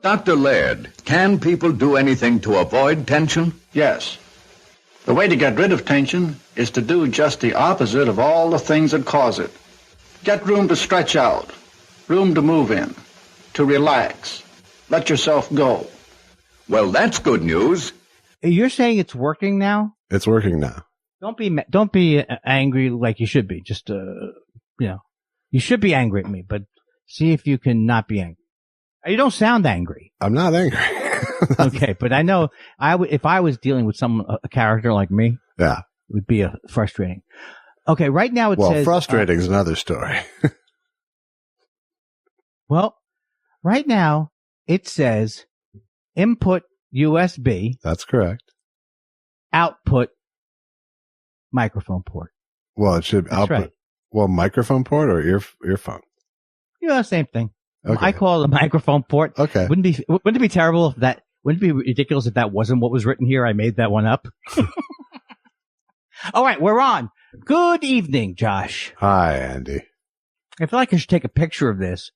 Dr. Laird, can people do anything to avoid tension? Yes. The way to get rid of tension is to do just the opposite of all the things that cause it. Get room to stretch out, room to move in, to relax. Let yourself go. Well, that's good news. You're saying it's working now? It's working now. Don't be angry like you should be. Just, you should be angry at me, but see if you can not be angry. You don't sound angry. I'm not angry. Okay, but I know if I was dealing with a character like me, yeah, it would be frustrating. Okay, right now it says... Well, frustrating is another story. Well, right now it says input USB. That's correct. Output microphone port. Well, it should That's output. Right. Well, microphone port or earphone? Yeah, same thing. Okay. I call it a microphone port. Okay. Wouldn't it be terrible if that? Wouldn't it be ridiculous if that wasn't what was written here? I made that one up. All right, we're on. Good evening, Josh. Hi, Andy. I feel like I should take a picture of this,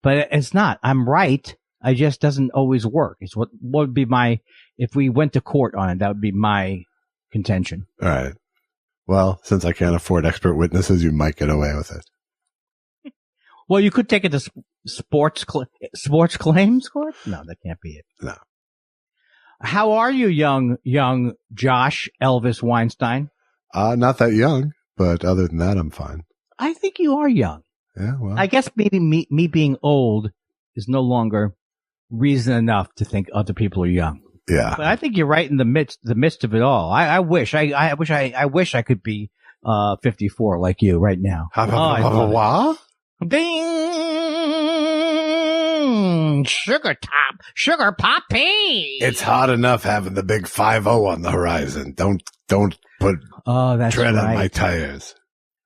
but it's not. I'm right. I just doesn't always work. It's what would be if we went to court on it, that would be my contention. All right. Well, since I can't afford expert witnesses, you might get away with it. Well, you could take it to sports claims court. No, that can't be it. No. How are you, young Josh Elvis Weinstein? Not that young, but other than that, I'm fine. I think you are young. Yeah, well. I guess maybe me being old is no longer reason enough to think other people are young. Yeah. But I think you're right in the midst of it all. I wish I could be 54 like you right now. What? Ding! Sugar poppy! It's hot enough having the big 5-0 on the horizon. Don't put tread on my tires.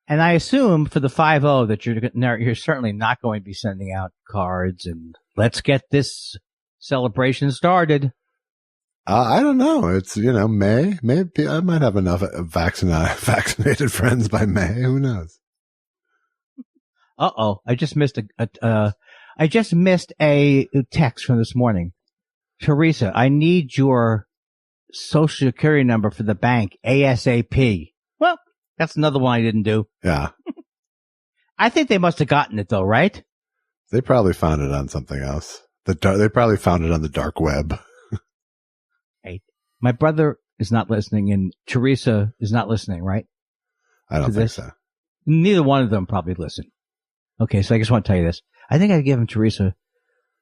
And I assume for the 5-0 that you're certainly not going to be sending out cards and let's get this celebration started. I don't know. It's, May. Maybe I might have enough vaccinated friends by May. Who knows? Uh-oh. I just missed a text from this morning. Teresa, I need your social security number for the bank ASAP. Well, that's another one I didn't do. Yeah. I think they must have gotten it though, right? They probably found it on something else. They probably found it on the dark web. Hey, my brother is not listening and Teresa is not listening, right? I don't think so. Neither one of them probably listen. Okay, so I just want to tell you this. I think I've given Teresa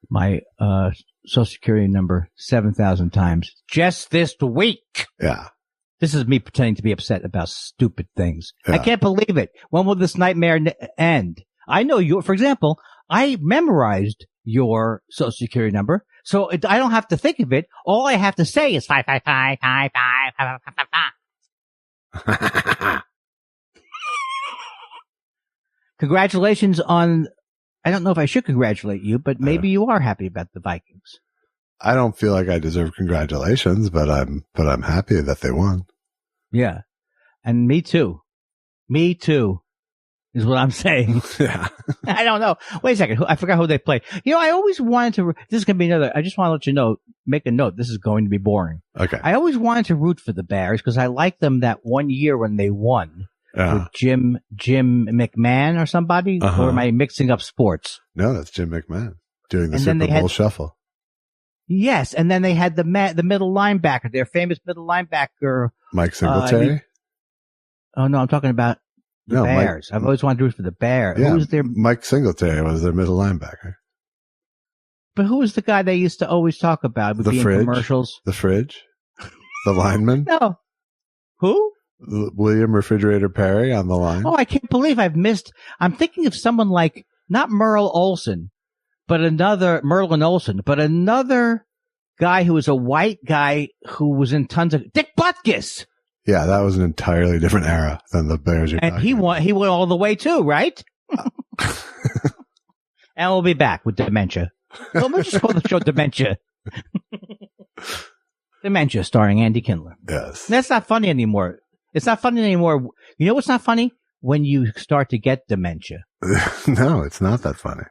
my social security number 7,000 times just this week. Yeah. This is me pretending to be upset about stupid things. Yeah. I can't believe it. When will this nightmare end? I know you, for example, I memorized your social security number, so I don't have to think of it. All I have to say is 555. Congratulations on, I don't know if I should congratulate you, but maybe you are happy about the Vikings. I don't feel like I deserve congratulations, but I'm happy that they won. Yeah. And me too. Me too is what I'm saying. Yeah. I don't know. Wait a second. I forgot who they play. I always wanted to, this is going to be I just want to let you know, make a note. This is going to be boring. Okay. I always wanted to root for the Bears because I liked them that one year when they won. With Jim McMahon or somebody? Or am I mixing up sports? No, that's Jim McMahon doing the Super Bowl shuffle. Yes, and then they had the middle linebacker, their famous middle linebacker. Mike Singletary? Oh, no, I'm talking about the Bears. I've always wanted to root for the Bears. Yeah, who was their, Mike Singletary was their middle linebacker. But who was the guy they used to always talk about? Would be in commercials? The fridge? The lineman? No. Who? William Refrigerator Perry on the line. Oh, I can't believe I'm thinking of someone like, not Merlin Olsen, but another guy who was a white guy who was in tons of, Dick Butkus. Yeah, that was an entirely different era than the Bears. And he went all the way too, right? And we'll be back with Dementia. Well, let's just call the show Dementia. Dementia starring Andy Kindler. Yes. That's not funny anymore. It's not funny anymore. You know what's not funny? When you start to get dementia. No, it's not that funny.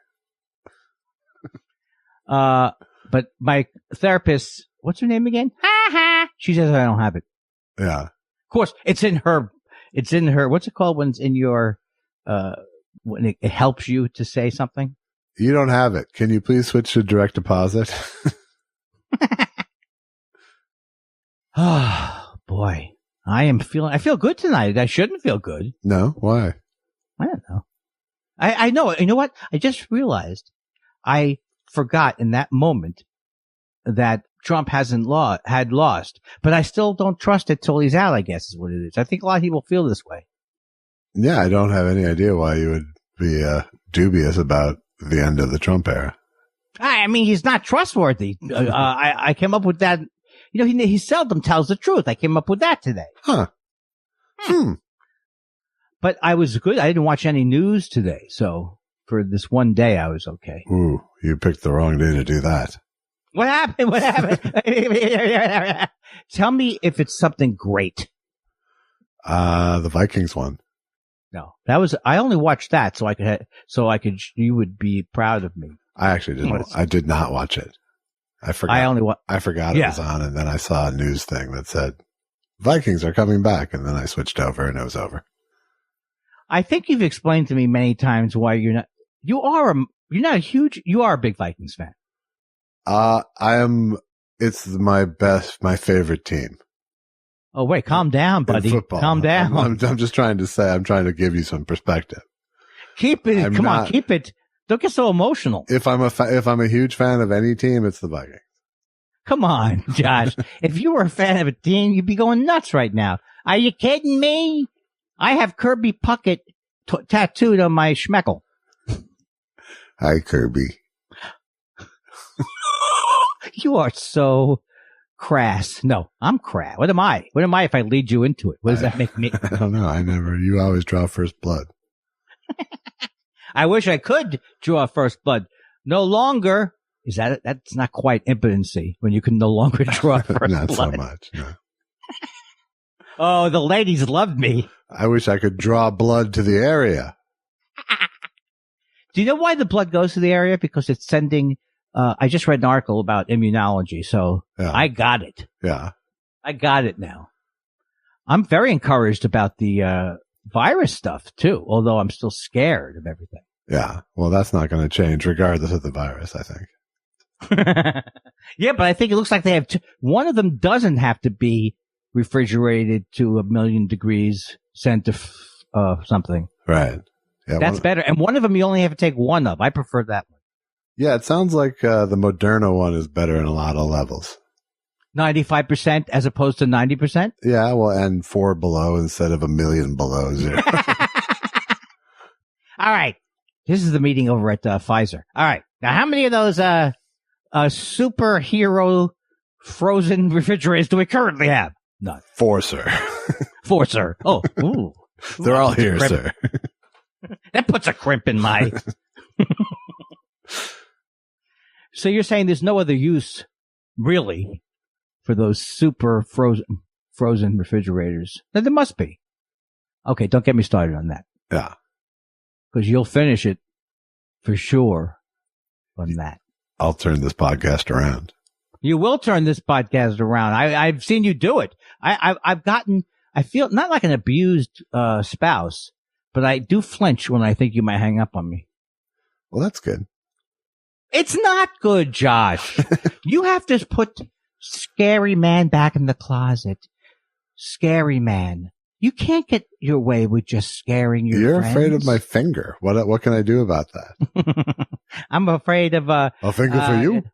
But my therapist, what's her name again? She says I don't have it. Yeah. Of course, it's in her, what's it called when it's in your, when it helps you to say something? You don't have it. Can you please switch to direct deposit? Oh, boy. I feel good tonight. I shouldn't feel good. No? Why? I don't know. I know. You know what? I just realized I forgot in that moment that Trump had lost, but I still don't trust it till he's out, I guess is what it is. I think a lot of people feel this way. Yeah, I don't have any idea why you would be dubious about the end of the Trump era. I mean, he's not trustworthy. I came up with that. You know, he seldom tells the truth. I came up with that today. Huh. But I was good. I didn't watch any news today. So for this one day, I was okay. Ooh, you picked the wrong day to do that. What happened? What happened? Tell me if it's something great. The Vikings won. No, I only watched that so you would be proud of me. I actually didn't. I did not watch it. I forgot. I forgot it was on, and then I saw a news thing that said Vikings are coming back, and then I switched over, and it was over. I think you've explained to me many times why you are a big Vikings fan. It's my favorite team. Oh wait, calm down, buddy. Calm down. I'm just trying to say, I'm trying to give you some perspective. Keep it. Come on, keep it. Don't get so emotional. If I'm a huge fan of any team, it's the Vikings. Come on, Josh. If you were a fan of a team, you'd be going nuts right now. Are you kidding me? I have Kirby Puckett tattooed on my schmeckle. Hi, Kirby. You are so crass. No, I'm crass. What am I? What am I if I lead you into it? What does that make me? I don't know. You always draw first blood. I wish I could draw first blood. No longer. Is that that's not quite impotency when you can no longer draw first Not blood. so much, no. Oh, the ladies loved me. I wish I could draw blood to the area. Do you know why the blood goes to the area? Because it's sending, I just read an article about immunology, so yeah. I got it. Yeah. I got it now. I'm very encouraged about the virus stuff, too, although I'm still scared of everything. Yeah. Well, that's not going to change regardless of the virus, I think. Yeah, but I think it looks like they have one of them doesn't have to be refrigerated to 1,000,000 degrees, sent to something. Right. Yeah, that's better. And one of them you only have to take one of. I prefer that one. Yeah, it sounds like the Moderna one is better in a lot of levels. 95% as opposed to 90%? Yeah, well, and 4 below instead of 1,000,000 below 0. All right. This is the meeting over at Pfizer. All right. Now, how many of those superhero frozen refrigerators do we currently have? None. 4, sir. 4, sir. Oh, ooh. They're all here, sir. That puts a crimp in my... So you're saying there's no other use, really, for those super frozen refrigerators? Now, there must be. Okay, don't get me started on that. Yeah. Because you'll finish it for sure on that. I'll turn this podcast around. You will turn this podcast around. I've seen you do it. I feel not like an abused spouse, but I do flinch when I think you might hang up on me. Well, that's good. It's not good, Josh. You have to put scary man back in the closet. Scary man. You can't get your way with just scaring your You're friends. afraid of my finger. What can I do about that? I'm afraid of a finger for you.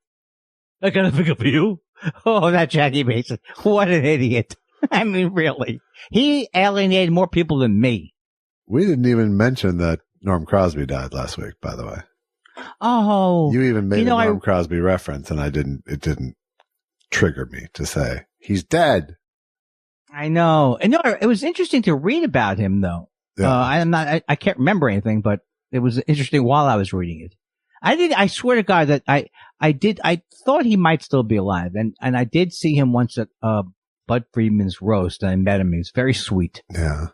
I got a finger for you. Oh, that Jackie Mason. What an idiot. I mean, really. He alienated more people than me. We didn't even mention that Norm Crosby died last week, by the way. Oh. You even made a Norm Crosby reference, and it didn't trigger me to say, he's dead. I know. And no, it was interesting to read about him, though. Yeah. I can't remember anything, but it was interesting while I was reading it. I swear to God that I thought he might still be alive. And I did see him once at, Bud Friedman's roast, and I met him. He was very sweet. Yeah.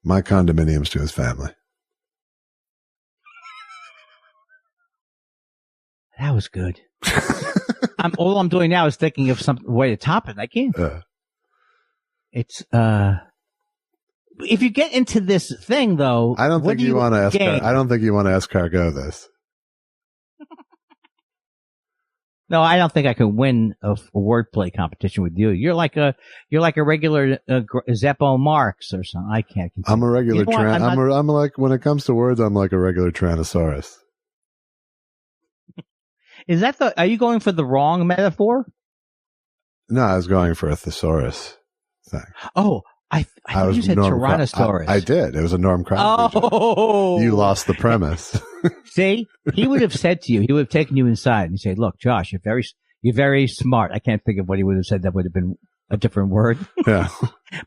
My condominiums to his family. That was good. All I'm doing now is thinking of some way to top it. I can't. It's if you get into this thing though, I don't think you want to ask. I don't think you want to escargot this. No, I don't think I can win a wordplay competition with you. You're like a regular Zeppo Marx or something. I can't. Continue. I'm a regular. I'm like when it comes to words, I'm like a regular Tyrannosaurus. Is that are you going for the wrong metaphor? No, I was going for a thesaurus thing. Oh, I thought you said Tyrannosaurus. I did. It was a Norm Crowley. Oh, you lost the premise. See, he would have said to you, he would have taken you inside and say, "Look, Josh, you're very smart." I can't think of what he would have said. That would have been a different word. Yeah,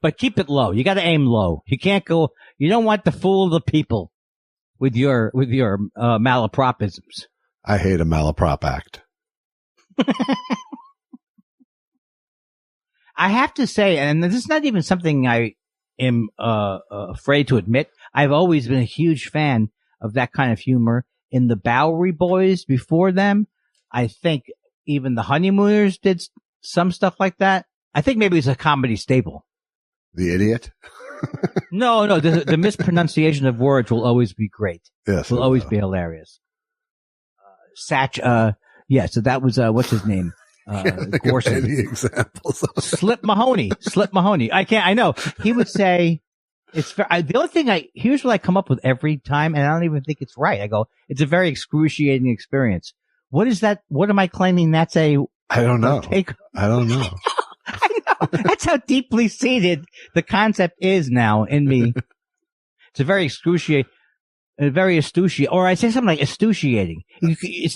but keep it low. You got to aim low. You can't go. You don't want to fool the people with your malapropisms. I hate a malaprop act. I have to say, and this is not even something I am afraid to admit, I've always been a huge fan of that kind of humor. In the Bowery Boys before them, I think even the Honeymooners did some stuff like that. I think maybe it's a comedy staple. The Idiot? No, the mispronunciation of words will always be great. Yes. Will always be hilarious. Yeah, so that was, what's his name? Gorson. Any examples? Slip Mahoney. I know. He would say, the only thing here's what I come up with every time, and I don't even think it's right. I go, it's a very excruciating experience. What is that? What am I claiming that's I don't know. I don't know. I know. That's how deeply seated the concept is now in me. It's a very excruciating. Very astuciating, or I say something like astuciating.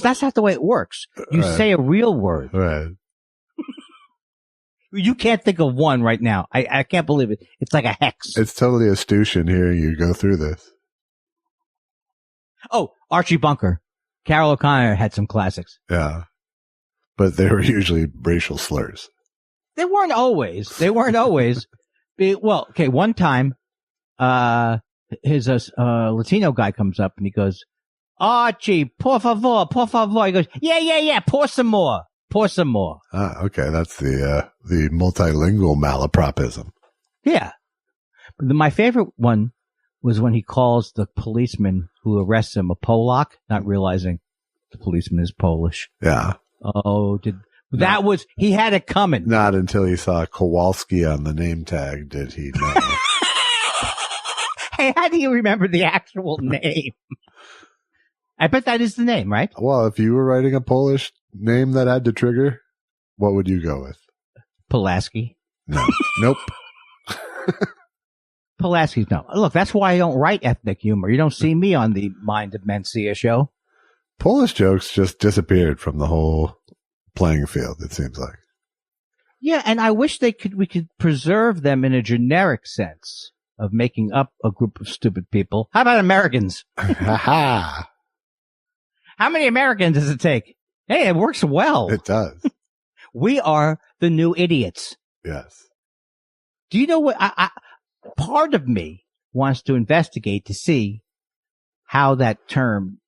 That's not the way it works. You say a real word. Right. You can't think of one right now. I can't believe it. It's like a hex. It's totally astucian hearing you go through this. Oh, Archie Bunker. Carol O'Connor had some classics. Yeah. But they were usually racial slurs. They weren't always. Well, okay, one time, his Latino guy comes up and he goes, "Archie, por favor, por favor." He goes, "Yeah, pour some more." Ah, okay, that's the multilingual malapropism. Yeah, but my favorite one was when he calls the policeman who arrests him a Polak, not realizing the policeman is Polish. Yeah. Oh, he had it coming. Not until he saw Kowalski on the name tag did he know. Hey, how do you remember the actual name? I bet that is the name, right? Well, if you were writing a Polish name that had to trigger, what would you go with? Pulaski. No. Nope. Pulaski's no. Look, that's why I don't write ethnic humor. You don't see me on the Mind of Mencia show. Polish jokes just disappeared from the whole playing field, it seems like. Yeah, and I wish we could preserve them in a generic sense of making up a group of stupid people. How about Americans? How many Americans does it take? Hey, it works well. It does. We are the new idiots. Yes. Do you know what? Part of me wants to investigate to see how that term,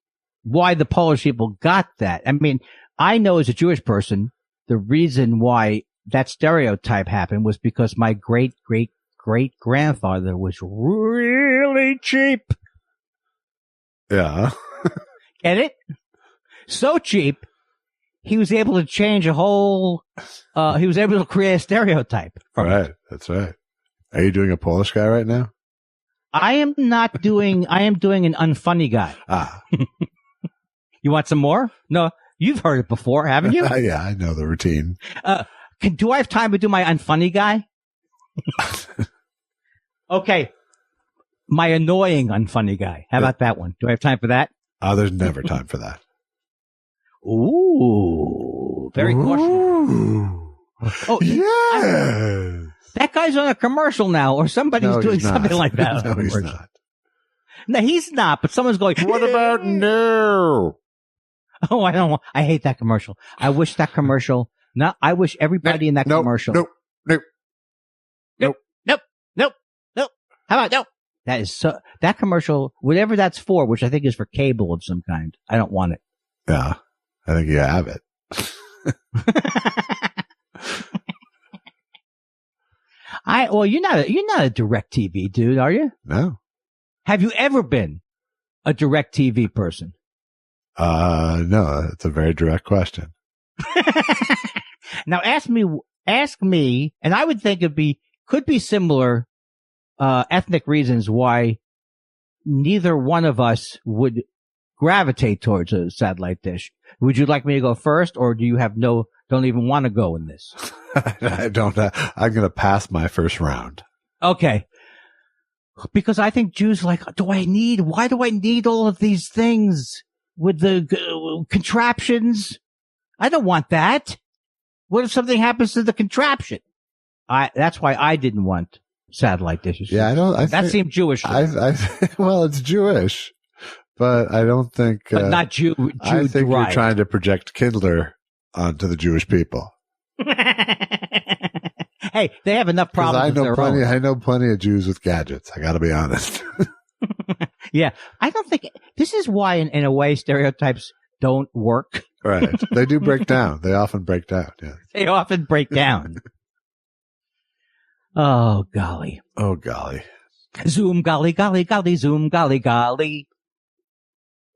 why the Polish people got that. I mean, I know as a Jewish person, the reason why that stereotype happened was because my great-great-great-grandfather was really cheap. Yeah. Get it? So cheap, he was able to change he was able to create a stereotype. Right. That's right. Are you doing a Polish guy right now? I am doing an unfunny guy. Ah. You want some more? No, you've heard it before, haven't you? Yeah, I know the routine. Do I have time to do my unfunny guy? Okay. My annoying unfunny guy. How about that one? Do I have time for that? There's never time for that. Ooh. Very cautious. Oh, yes. That guy's on a commercial now, or somebody's doing something like that. No, he's not. No, he's not, but someone's going, what about no? Oh, I hate that commercial. I wish that commercial, I wish everybody in that commercial. Nope. How about no? That is that commercial, whatever that's for, which I think is for cable of some kind. I don't want it. Yeah. I think you have it. Well, you're not a direct TV dude, are you? No. Have you ever been a direct TV person? No, it's a very direct question. Now ask me, and I would think could be similar, ethnic reasons why neither one of us would gravitate towards a satellite dish. Would you like me to go first, or do you don't even want to go in this? I don't. I'm going to pass my first round. Okay. Because I think Jews are like, why do I need all of these things with the contraptions? I don't want that. What if something happens to the contraption? That's why I didn't want satellite dishes. Yeah, that seemed Jewish. Well, it's Jewish, but I don't think. But not Jew. I think you're trying to project Kindler onto the Jewish people. Hey, they have enough problems. I know plenty of Jews with gadgets. I got to be honest. Yeah, I don't think this is why, in a way, stereotypes don't work. Right? They do break down. They often break down. Yeah. They often break down. Oh golly. Oh golly. Zoom golly golly golly zoom golly golly.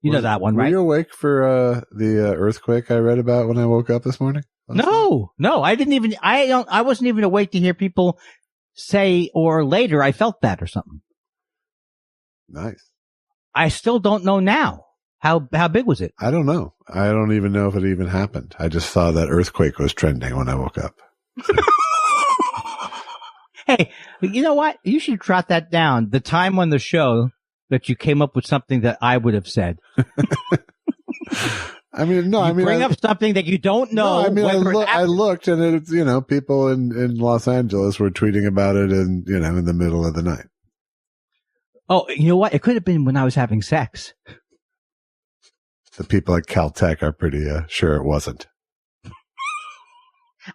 You know that one, right? Were you awake for the earthquake I read about when I woke up this morning? No, I didn't even. I wasn't even awake to hear people say, or later I felt that or something. Nice. I still don't know now. How big was it? I don't know. I don't even know if it even happened. I just saw that earthquake was trending when I woke up. So. Hey, you know what? You should trot that down. The time on the show that you came up with something that I would have said. I mean, no, bring up something that you don't know. No, I looked and it's, people in Los Angeles were tweeting about it in the middle of the night. Oh, you know what? It could have been when I was having sex. The people at Caltech are pretty sure it wasn't.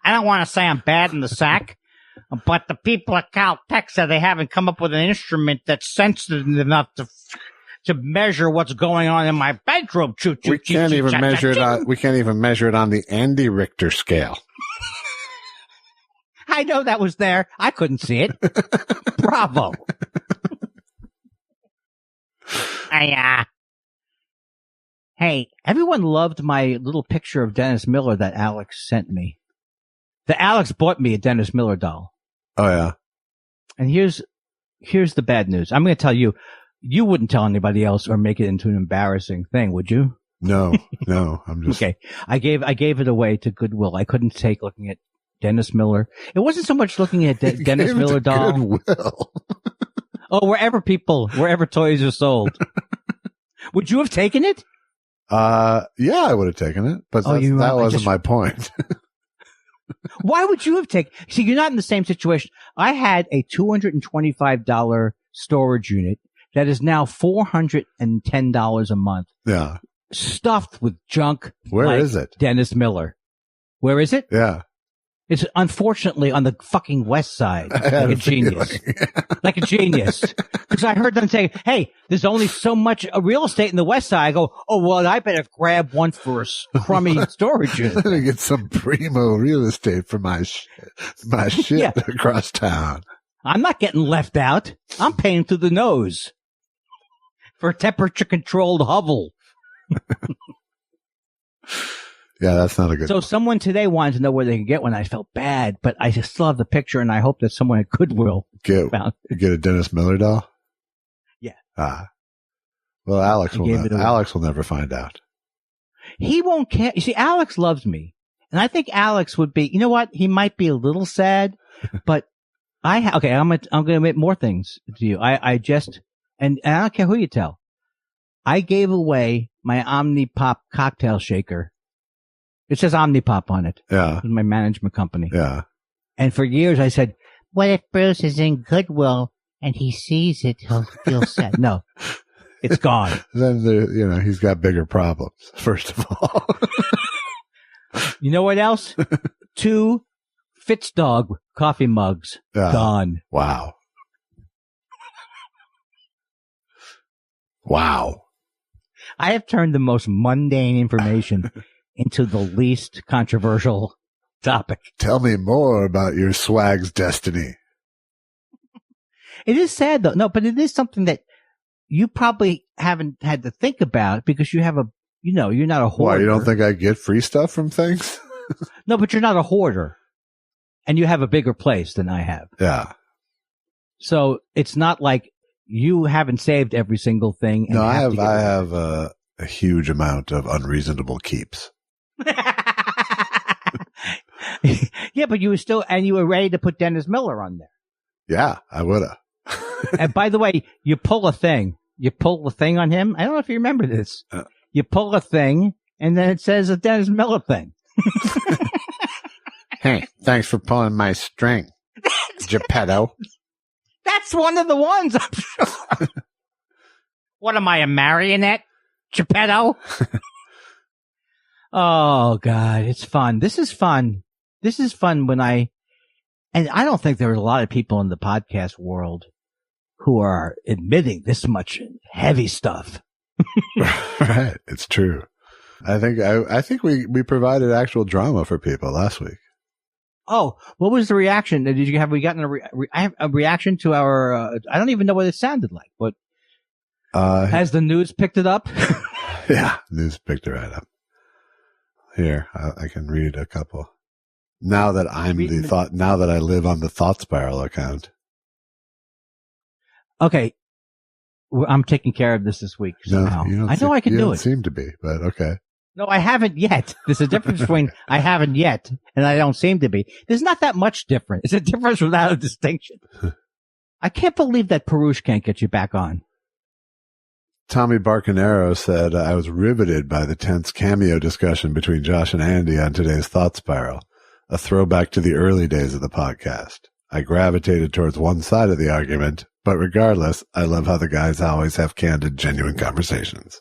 I don't want to say I'm bad in the sack, but the people at Caltech said they haven't come up with an instrument that's sensitive enough to measure what's going on in my bedroom. We can't even measure it on the Andy Richter scale. I know that was there. I couldn't see it. Bravo. Hey, everyone loved my little picture of Dennis Miller that Alex sent me. Alex bought me a Dennis Miller doll. Oh yeah. And here's the bad news. I'm going to tell you. You wouldn't tell anybody else or make it into an embarrassing thing, would you? No. I'm just okay. I gave it away to Goodwill. I couldn't take looking at Dennis Miller. It wasn't so much looking at Dennis Miller doll. Goodwill. Oh, wherever toys are sold. Would you have taken it? Yeah, I would have taken it, but that wasn't my point. Why would you have taken? See, you're not in the same situation. I had a $225 storage unit that is now $410 a month. Yeah. Stuffed with junk. Where is it? Dennis Miller. Where is it? Yeah. It's unfortunately on the fucking west side. Like a genius. Like a genius. Because I heard them say, hey, there's only so much real estate in the west side. I go, oh, well, I better grab one for a crummy storage unit. I'm going to get some primo real estate for my shit across town. I'm not getting left out. I'm paying through the nose for a temperature-controlled hovel. Yeah, that's not a good. So someone today wanted to know where they can get one. I felt bad, but I still have the picture, and I hope that someone at Goodwill get a Dennis Miller doll. Yeah. Well, Alex will never find out. He won't care. You see, Alex loves me, and I think Alex would be. You know what? He might be a little sad, but I'm gonna admit more things to you. I just and I don't care who you tell. I gave away my Omnipop cocktail shaker. It says Omnipop on it. Yeah. It's my management company. Yeah. And for years I said, what if Bruce is in Goodwill and he sees it, he'll feel sad. No. It's gone. Then he's got bigger problems, first of all. You know what else? 2 Fitzdog coffee mugs. Gone. Wow. Wow. I have turned the most mundane information into the least controversial topic. Tell me more about your swag's destiny. It is sad though. No, but it is something that you probably haven't had to think about because you have you're not a hoarder. Why, you don't think I get free stuff from things? No, but you're not a hoarder. And you have a bigger place than I have. Yeah. So it's not like you haven't saved every single thing. No, I have a huge amount of unreasonable keeps. Yeah, but you were ready to put Dennis Miller on there. Yeah, I would have. And by the way, you pull a thing on him. I don't know if you remember this. You pull a thing and then it says a Dennis Miller thing. Hey, thanks for pulling my string, Geppetto. That's one of the ones, I'm sure. What am I, a marionette? Geppetto? Oh, God, it's fun. This is fun. This is fun and I don't think there are a lot of people in the podcast world who are admitting this much heavy stuff. Right. It's true. I think we provided actual drama for people last week. Oh, what was the reaction? Have we gotten a reaction to our, I don't even know what it sounded like, but, has the news picked it up? Yeah, news picked it right up. Here, I can read a couple. Now that now that I live on the Thought Spiral account. Okay. I'm taking care of this week somehow. No, I know I can do it. You don't seem to be, but okay. No, I haven't yet. There's a difference between I haven't yet and I don't seem to be. There's not that much difference. It's a difference without a distinction. I can't believe that Perush can't get you back on. Tommy Barcanero said, I was riveted by the tense cameo discussion between Josh and Andy on today's Thought Spiral, a throwback to the early days of the podcast. I gravitated towards one side of the argument, but regardless, I love how the guys always have candid, genuine conversations.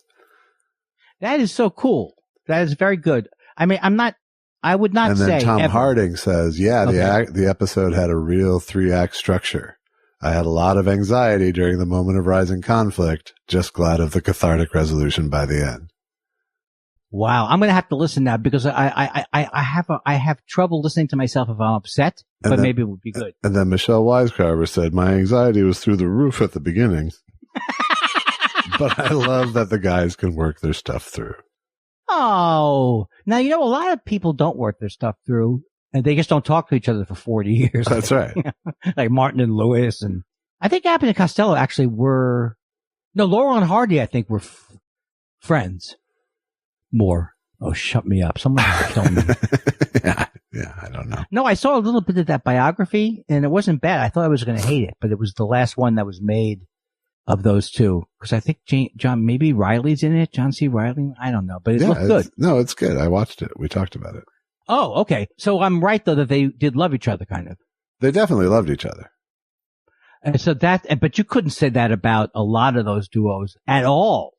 That is so cool. That is very good. I mean, I would not say. And then Tom ever. Harding says, yeah, okay. The episode had a real 3-act structure. I had a lot of anxiety during the moment of rising conflict, just glad of the cathartic resolution by the end. Wow. I'm going to have to listen now because I have trouble listening to myself if I'm upset, but maybe it would be good. And then Michelle Wisecarver said, my anxiety was through the roof at the beginning, but I love that the guys can work their stuff through. Oh, now, a lot of people don't work their stuff through and they just don't talk to each other for 40 years. That's right. Like Martin and Lewis. And I think Abbott and Costello actually Laurel and Hardy, I think were friends more. Oh, shut me up. Someone told me. Yeah, I don't know. No, I saw a little bit of that biography and it wasn't bad. I thought I was going to hate it, but it was the last one that was made of those two. Because I think John, maybe Riley's in it. John C. Riley. I don't know, but it looked good. No, it's good. I watched it. We talked about it. Oh, okay. So I'm right though that they did love each other, kind of. They definitely loved each other. And so but you couldn't say that about a lot of those duos at all.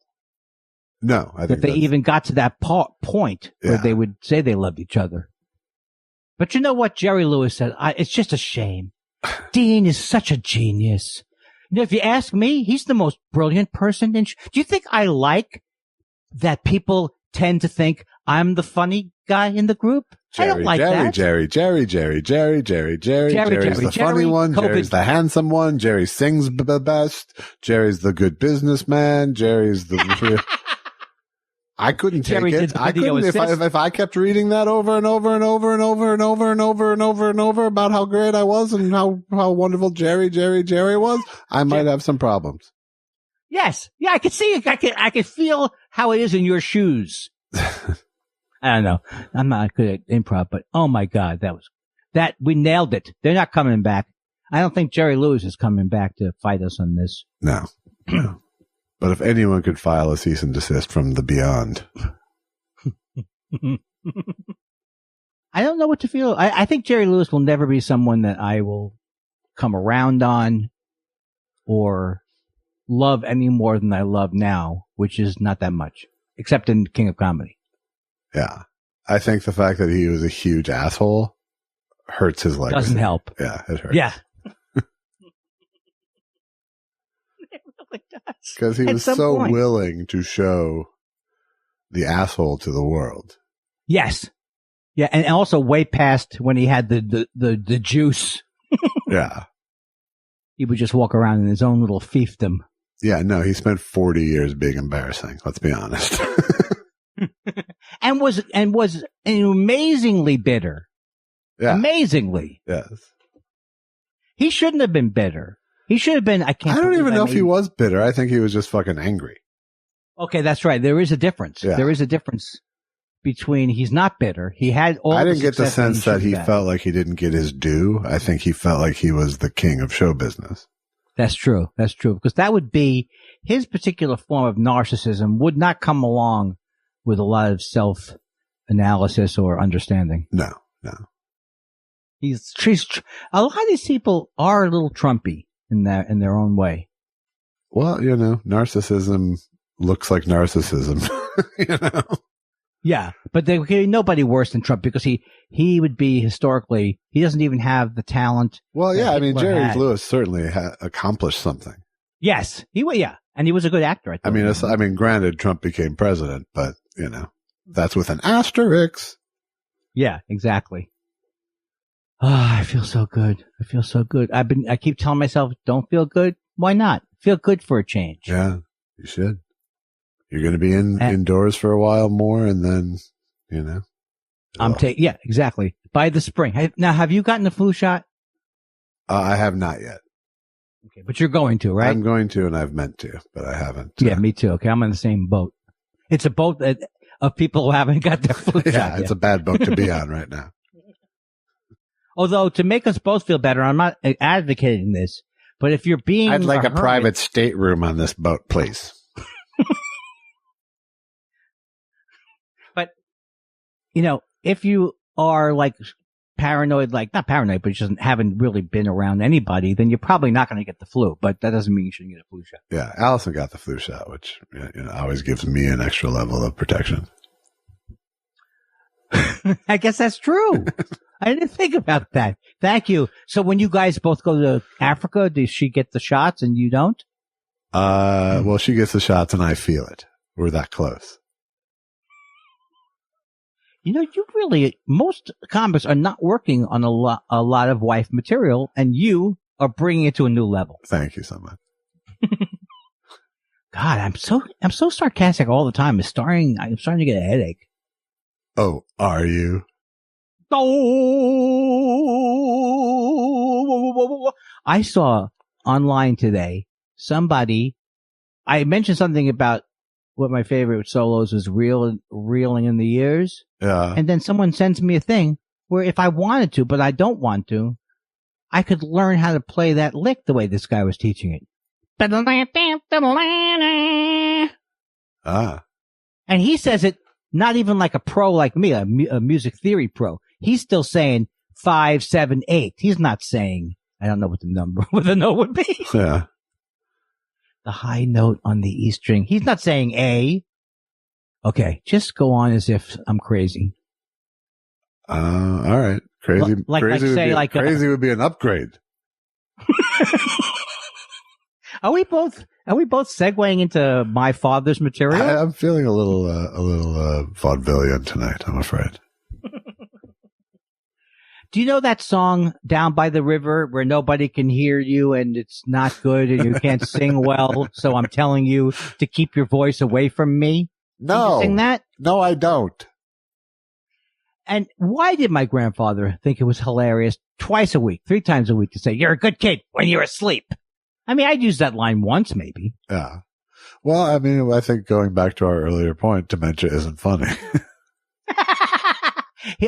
No, I think that they even got to that point where they would say they loved each other. But you know what Jerry Lewis said? It's just a shame. Dean is such a genius. If you ask me, he's the most brilliant person. Do you think I like that people tend to think I'm the funny guy in the group? I don't like that. Jerry's the funny one. Jerry's the handsome one. Jerry sings the best. Jerry's the good businessman. Jerry's the... I couldn't take it. I couldn't if I kept reading that over and over and over and over and over and over and over and over about how great I was and how wonderful Jerry was, I might have some problems. Yes. Yeah, I could see it. I could feel how it is in your shoes. I don't know. I'm not good at improv, but oh my God, we nailed it. They're not coming back. I don't think Jerry Lewis is coming back to fight us on this. No. But if anyone could file a cease and desist from the beyond. I don't know what to feel. I think Jerry Lewis will never be someone that I will come around on or love any more than I love now, which is not that much, except in King of Comedy. Yeah. I think the fact that he was a huge asshole hurts his legacy. Doesn't help. Yeah, it hurts. Yeah. Because he was so willing to show the asshole to the world. Yes. Yeah, and also way past when he had the juice. Yeah. He would just walk around in his own little fiefdom. Yeah, no, he spent 40 years being embarrassing. Let's be honest. and was amazingly bitter. Yeah. Amazingly. Yes. He shouldn't have been bitter. He should have been, I don't even know if he was bitter. I think he was just fucking angry. Okay, that's right. There is a difference. Yeah. There is a difference between he's not bitter. He had all I didn't get the sense that he felt like he didn't get his due. I think he felt like he was the king of show business. That's true. That's true. Because that would be his particular form of narcissism would not come along with a lot of self-analysis or understanding. No. He's a lot of these people are a little Trumpy in their own way. Well, narcissism looks like narcissism, Yeah, but there would be nobody worse than Trump because he would be historically, he doesn't even have the talent. Well, yeah, I mean, Jerry Lewis certainly accomplished something. Yes, and he was a good actor. I mean, granted, Trump became president, but, that's with an asterisk. Yeah, exactly. I feel so good. I keep telling myself, don't feel good. Why not? Feel good for a change. Yeah, you should. You're going to be indoors for a while more, and then, yeah, exactly. By the spring. Now, have you gotten the flu shot? I have not yet. Okay, but you're going to, right? I'm going to, and I've meant to, but I haven't. Yeah, me too. Okay, I'm on the same boat. It's a boat of people who haven't got their flu shot. Yeah, it's a bad boat to be on right now. Although, to make us both feel better, I'm not advocating this, but if you're being I'd like a private stateroom on this boat, please. But, if you are like paranoid, like not paranoid, but you haven't really been around anybody, then you're probably not going to get the flu, but that doesn't mean you shouldn't get a flu shot. Yeah, Allison got the flu shot, which always gives me an extra level of protection. I guess that's true. I didn't think about that. Thank you. So when you guys both go to Africa, does she get the shots and you don't? Well, she gets the shots and I feel it. We're that close. Most comics are not working on a lot of wife material, and you are bringing it to a new level. Thank you so much. God, I'm so sarcastic all the time. I'm starting to get a headache. Oh, are you? Oh, I saw online today I mentioned something about what my favorite solos was reeling in the years. Yeah. And then someone sends me a thing where if I wanted to, but I don't want to, I could learn how to play that lick the way this guy was teaching it. Ah. And he says it not even like a pro like me, a music theory pro. He's still saying 5, 7, 8. He's not saying, I don't know what the note would be. Yeah. The high note on the E string. He's not saying A. Okay, just go on as if I'm crazy. All right. Crazy would be an upgrade. Are we both segueing into my father's material? I'm feeling a little vaudevillian tonight, I'm afraid. Do you know that song Down by the River where nobody can hear you and it's not good and you can't sing well, so I'm telling you to keep your voice away from me? No. Did you sing that? No, I don't. And why did my grandfather think it was hilarious 3 times a week to say, you're a good kid when you're asleep? I mean, I'd use that line once maybe. Yeah. Well, I mean, I think going back to our earlier point, dementia isn't funny.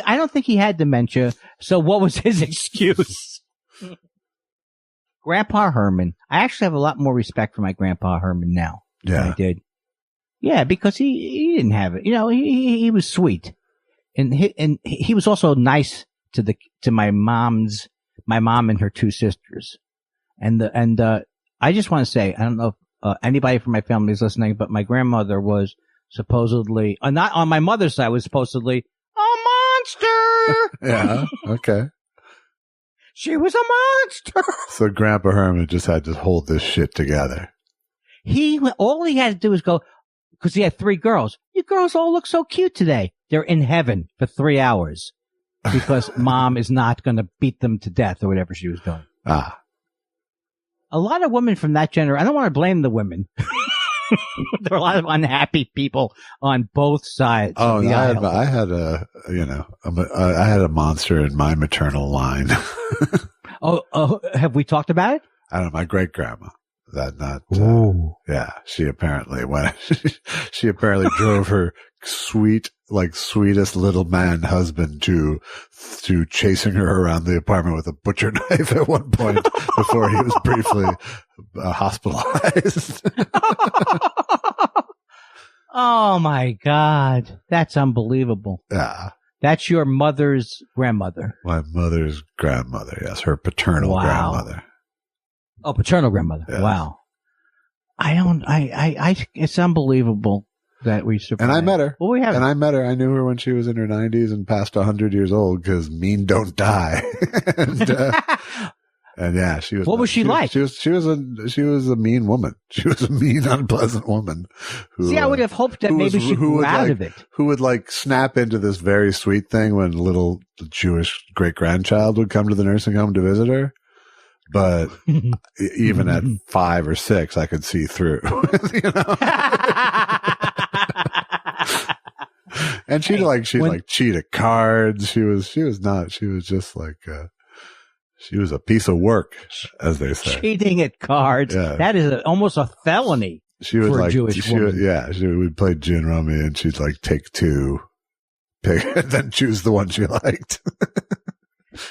I don't think he had dementia. So what was his excuse? Grandpa Herman. I actually have a lot more respect for my Grandpa Herman now than I did. Yeah, because he didn't have it. He was sweet. And he was also nice to my mom and her 2 sisters. And I just want to say, I don't know if anybody from my family is listening, but my grandmother was supposedly, not on my mother's side, was supposedly a monster. Yeah. Okay. She was a monster. So Grandpa Herman just had to hold this shit together. All he had to do was go, because he had 3 girls. You girls all look so cute today. they're in heaven for 3 hours because mom is not going to beat them to death or whatever she was doing. Ah. A lot of women from that generation, I don't want to blame the women. There are a lot of unhappy people on both sides. Oh, I had a monster in my maternal line. Oh, have we talked about it? I don't know, my great grandma. She apparently drove her sweetest little man husband to chasing her around the apartment with a butcher knife at one point before he was briefly hospitalized. Oh my God. That's unbelievable. Yeah. That's your mother's grandmother. My mother's grandmother. Yes. Her paternal grandmother. Oh, paternal grandmother. Yes. Wow. It's unbelievable that we survived. And I met her. Well, we have. And I met her. I knew her when she was in her 90s and past 100 years old because mean don't die. And yeah, she was. What was she like? She was a mean woman. She was a mean, unpleasant woman. Who, I would have hoped that maybe she grew out of it. Who would snap into this very sweet thing when little Jewish great grandchild would come to the nursing home to visit her. But even at 5 or 6, I could see through, you know. And she cheated cards. She was just she was a piece of work, as they say. Cheating at cards. Yeah. That is almost a felony. She was for a Jewish woman. She would play gin rummy and she'd take 2, pick, and then choose the one she liked.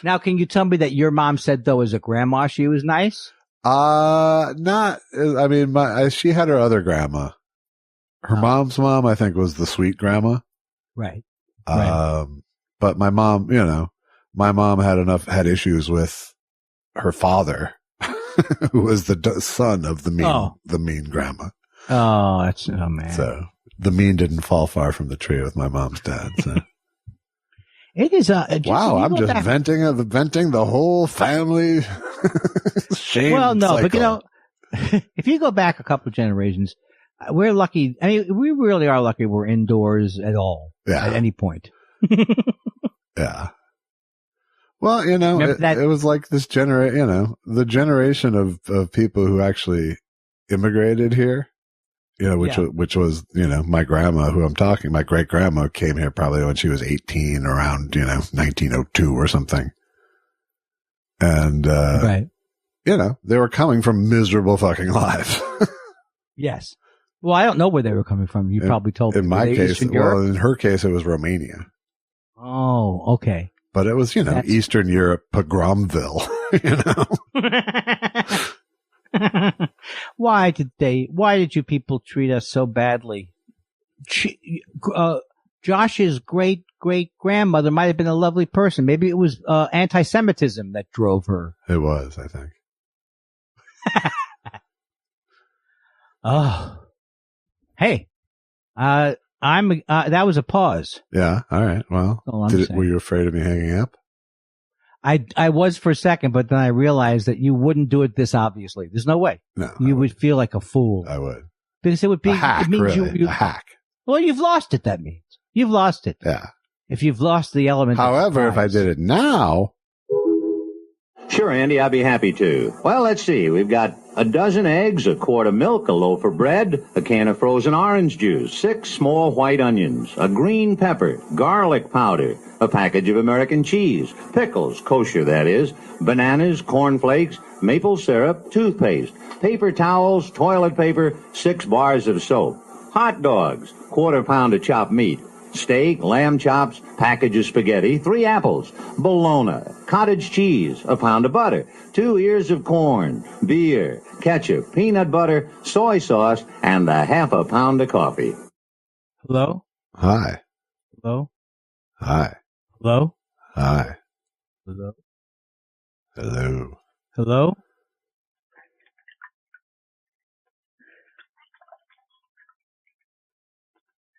Now, can you tell me that your mom said, though, as a grandma, she was nice? She had her other grandma. Her mom's mom, I think, was the sweet grandma. Right. But my mom, had issues with her father, who was the son of the mean grandma. Oh, man. So the mean didn't fall far from the tree with my mom's dad. So. It is wow! I'm just venting the whole family shame. Well, no, cycle. But if you go back a couple of generations, we're lucky. I mean, we really are lucky. We're indoors at all at any point. Yeah. Well, it was like this the generation of people who actually immigrated here. Which was, my grandma, who I'm talking, my great grandma came here probably when she was 18, around, 1902 or something. And, they were coming from miserable fucking lives. Yes. Well, I don't know where they were coming from. You probably told me. In my case, in her case, it was Romania. Oh, okay. But it was, Eastern Europe, Pogromville, Why did you people treat us so badly? Josh's great grandmother might have been a lovely person. Maybe it was anti-Semitism that drove her. It was, I think. Oh, hey, that was a pause. Yeah. All right. Well, were you afraid of me hanging up? I was for a second, but then I realized that you wouldn't do it this obviously. There's no way. No. You would feel like a fool. I would. Because it would be a hack, it means really. A hack. Well, you've lost it, that means. You've lost it. Yeah. If you've lost the element. However, if I did it now. Sure, Andy, I'd be happy to. Well, let's see. We've got a dozen eggs, a quart of milk, a loaf of bread, a can of frozen orange juice, 6 small white onions, a green pepper, garlic powder, a package of American cheese, pickles, kosher that is, bananas, cornflakes, maple syrup, toothpaste, paper towels, toilet paper, 6 bars of soap, hot dogs, quarter pound of chopped meat, steak, lamb chops, package of spaghetti, 3 apples, bologna, cottage cheese, a pound of butter, 2 ears of corn, beer, ketchup, peanut butter, soy sauce, and a half a pound of coffee. Hello? Hi. Hello? Hi. Hello? Hi. Hello? Hello. Hello?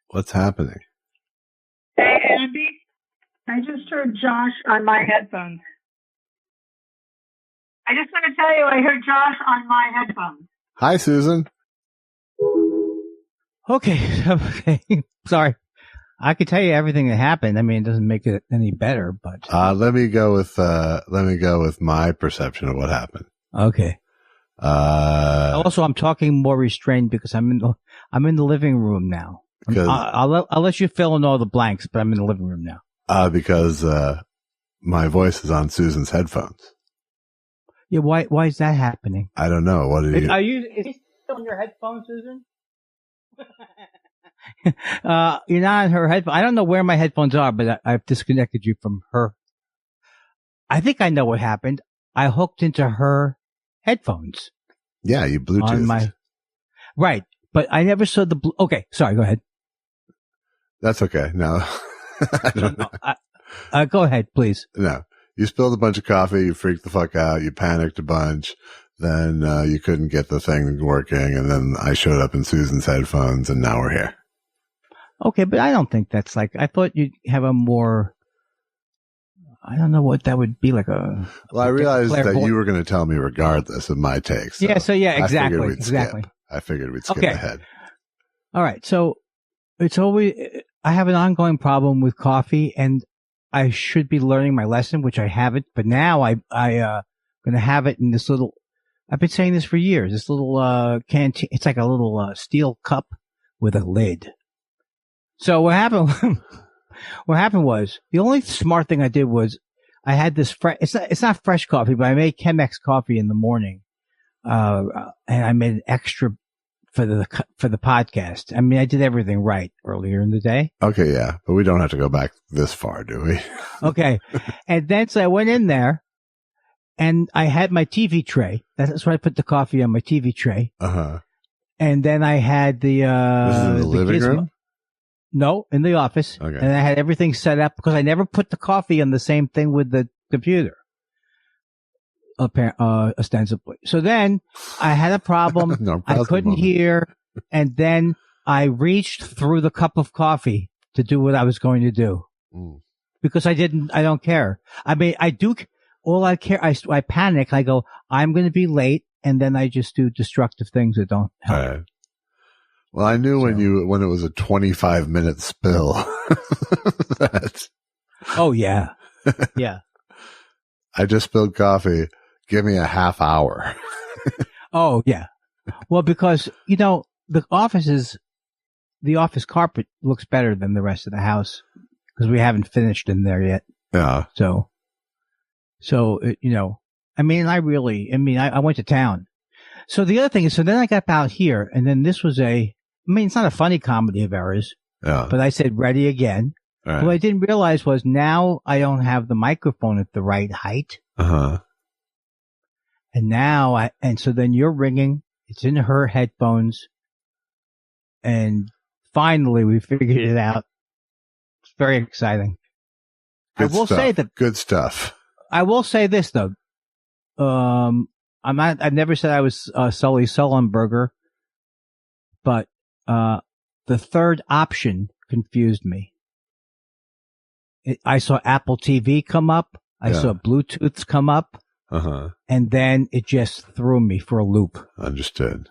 What's happening? Hey, Andy. I just heard Josh on my headphones. I just want to tell you, I heard Josh on my headphones. Hi, Susan. Okay. Sorry. I could tell you everything that happened. I mean, it doesn't make it any better, but let me go with my perception of what happened. Okay. Also, I'm talking more restrained because I'm in the living room now. I'll let you fill in all the blanks, but I'm in the living room now. Because my voice is on Susan's headphones. Yeah, why is that happening? I don't know. What are you? Is he still on your headphones, Susan? You're not on her headphones. I don't know where my headphones are, but I've disconnected you from her. I think I know what happened. I hooked into her headphones. Yeah, you Bluetoothed. Right, but I never saw the. Okay, sorry. Go ahead. That's okay. No, I don't know. Go ahead, please. No, you spilled a bunch of coffee. You freaked the fuck out. You panicked a bunch. Then you couldn't get the thing working, and then I showed up in Susan's headphones, and now we're here. Okay, but I don't think that's like. I thought you'd have a more. I don't know what that would be like a. Well, I realized that you were going to tell me regardless of my takes. So exactly. I figured we'd skip ahead. All right, so it's always I have an ongoing problem with coffee, and I should be learning my lesson, which I haven't. But now I'm going to have it in this little. I've been saying this for years. This little canteen. It's like a little steel cup with a lid. So what happened? What happened was the only smart thing I did was I had this it's not fresh coffee, but I made Chemex coffee in the morning, and I made an extra for the podcast. I mean, I did everything right earlier in the day. Okay, yeah, but we don't have to go back this far, do we? Okay, and then so I went in there, and I had my TV tray. That's why I put the coffee on my TV tray. And then I had the this is in the living room. No, in the office. Okay. And I had everything set up because I never put the coffee on the same thing with the computer. Ostensibly. So then I had a problem. No, I couldn't hear. And then I reached through the cup of coffee to do what I was going to do. Because I don't care. I mean, I do. All I care, I panic. I go, I'm going to be late. And then I just do destructive things that don't help. Right. Well, I knew when it was a 25-minute spill. Oh, yeah. Yeah. I just spilled coffee. Give me a half hour. Oh, yeah. Well, because, the office carpet looks better than the rest of the house because we haven't finished in there yet. Yeah. So, I mean, I went to town. So the other thing is, then I got out here, and then this was it's not a funny comedy of errors, but I said ready again. Right. What I didn't realize was now I don't have the microphone at the right height. And now so then you're ringing, it's in her headphones, and finally we figured it out. It's very exciting. Good stuff. I will say this though. I've never said I was Sully Sullenberger, but the third option confused me. I saw Apple TV come up. I saw Bluetooth come up. And then it just threw me for a loop. Understood.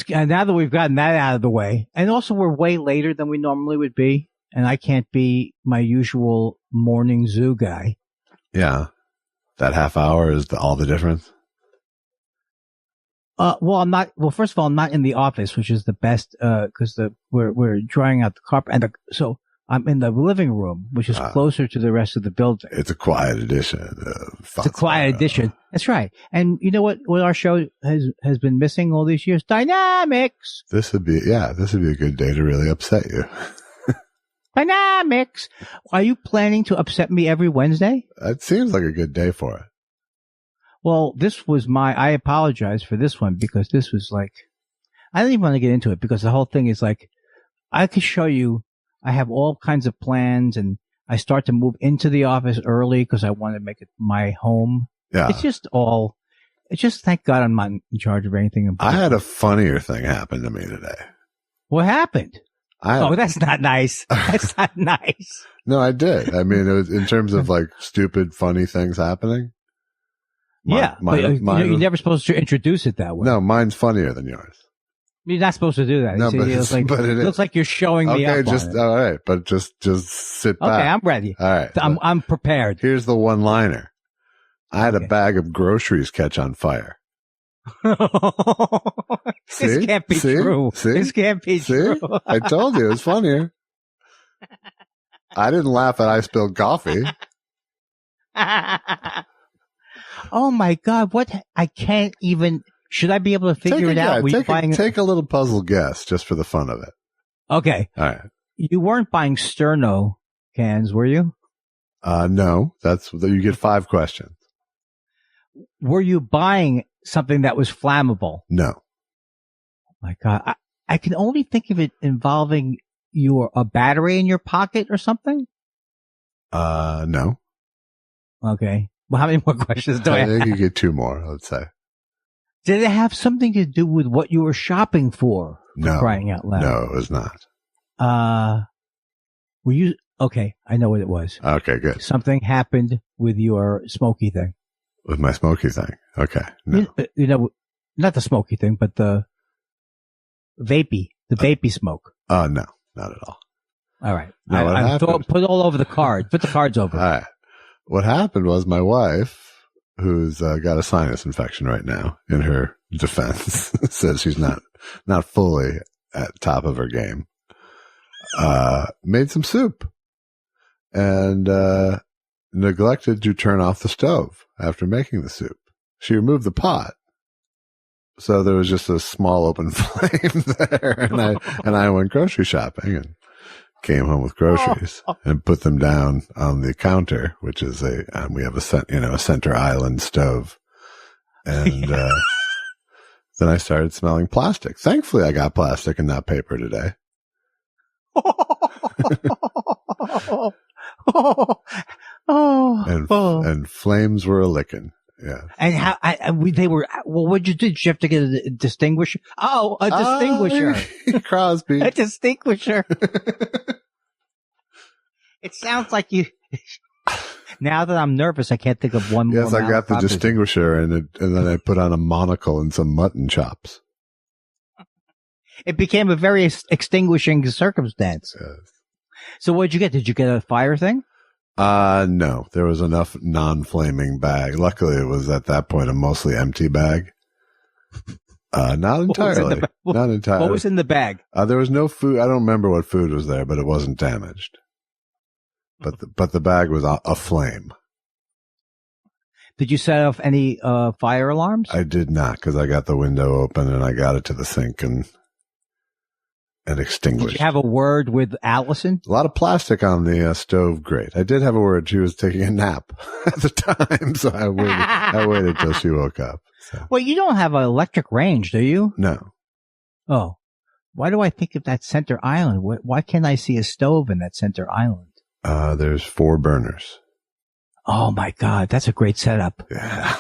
Now that we've gotten that out of the way, and also we're way later than we normally would be, and I can't be my usual morning zoo guy. Yeah. That half hour is all the difference. Well, I'm not. Well, first of all, I'm not in the office, which is the best, because we're drying out the carpet, and so I'm in the living room, which is closer to the rest of the building. It's a quiet edition. It's a quiet edition. That's right. And you know what our show has been missing all these years? Dynamics. This would be a good day to really upset you. Dynamics. Are you planning to upset me every Wednesday? It seems like a good day for it. Well, this was I apologize for this one because this was like, I don't even want to get into it because the whole thing is like, I could show you, I have all kinds of plans and I start to move into the office early because I want to make it my home. Yeah. It's just thank God I'm not in charge of anything important. I had a funnier thing happen to me today. What happened? That's not nice. That's not nice. No, I did. I mean, it was in terms of like stupid, funny things happening. You're never supposed to introduce it that way. No, mine's funnier than yours. You're not supposed to do that. No, but it looks like you're showing me up. Okay, all right, but just sit back. Okay, I'm ready. All right, I'm prepared. Here's the one-liner. I had a bag of groceries catch on fire. This can't be true. See? This can't be true. I told you, it's funnier. I didn't laugh at I spilled coffee. Oh my God, what? I can't even, should I be able to figure it out? Take a little puzzle guess just for the fun of it. Okay. All right. You weren't buying Sterno cans, were you? No, you get 5 questions. Were you buying something that was flammable? No. Oh my God. I can only think of it involving a battery in your pocket or something. No. Okay. Well, how many more questions do I have? I think you get 2 more, let's say. Did it have something to do with what you were shopping for? No. Crying out loud. No, it was not. Were you, okay, I know what it was. Okay, good. Something happened with your smoky thing. With my smoky thing. Okay. No. You know, not the smoky thing, but the vapey smoke. No, not at all. All right. No, put it all over the card. Put the cards over. All right. What happened was my wife, who's got a sinus infection right now, in her defense, says she's not fully at top of her game, made some soup and neglected to turn off the stove after making the soup. She removed the pot, so there was just a small open flame there, and I went grocery shopping and came home with groceries and put them down on the counter, which is we have a center island stove, and then I started smelling plastic. Thankfully, I got plastic and not paper today. And flames were a licking. Yeah. And they were, well, what'd you do? Did you have to get a distinguisher? Oh, a distinguisher. Crosby. A distinguisher. It sounds like you, now that I'm nervous, I can't think of one more. Yes, I got the distinguisher and then I put on a monocle and some mutton chops. It became a very extinguishing circumstance. Yes. So what'd you get? Did you get a fire thing? No, there was enough non-flaming bag. Luckily, it was at that point a mostly empty bag. Not entirely. Not entirely. What was in the bag? There was no food. I don't remember what food was there, but it wasn't damaged. But the bag was aflame. Did you set off any fire alarms? I did not, because I got the window open and I got it to the sink and extinguished. Did you have a word with Allison? A lot of plastic on the stove grate. I did have a word. She was taking a nap at the time, so I waited till she woke up. So. Well, you don't have an electric range, do you? No. Oh. Why do I think of that center island? Why can't I see a stove in that center island? There's 4 burners. Oh my God, that's a great setup. Yeah.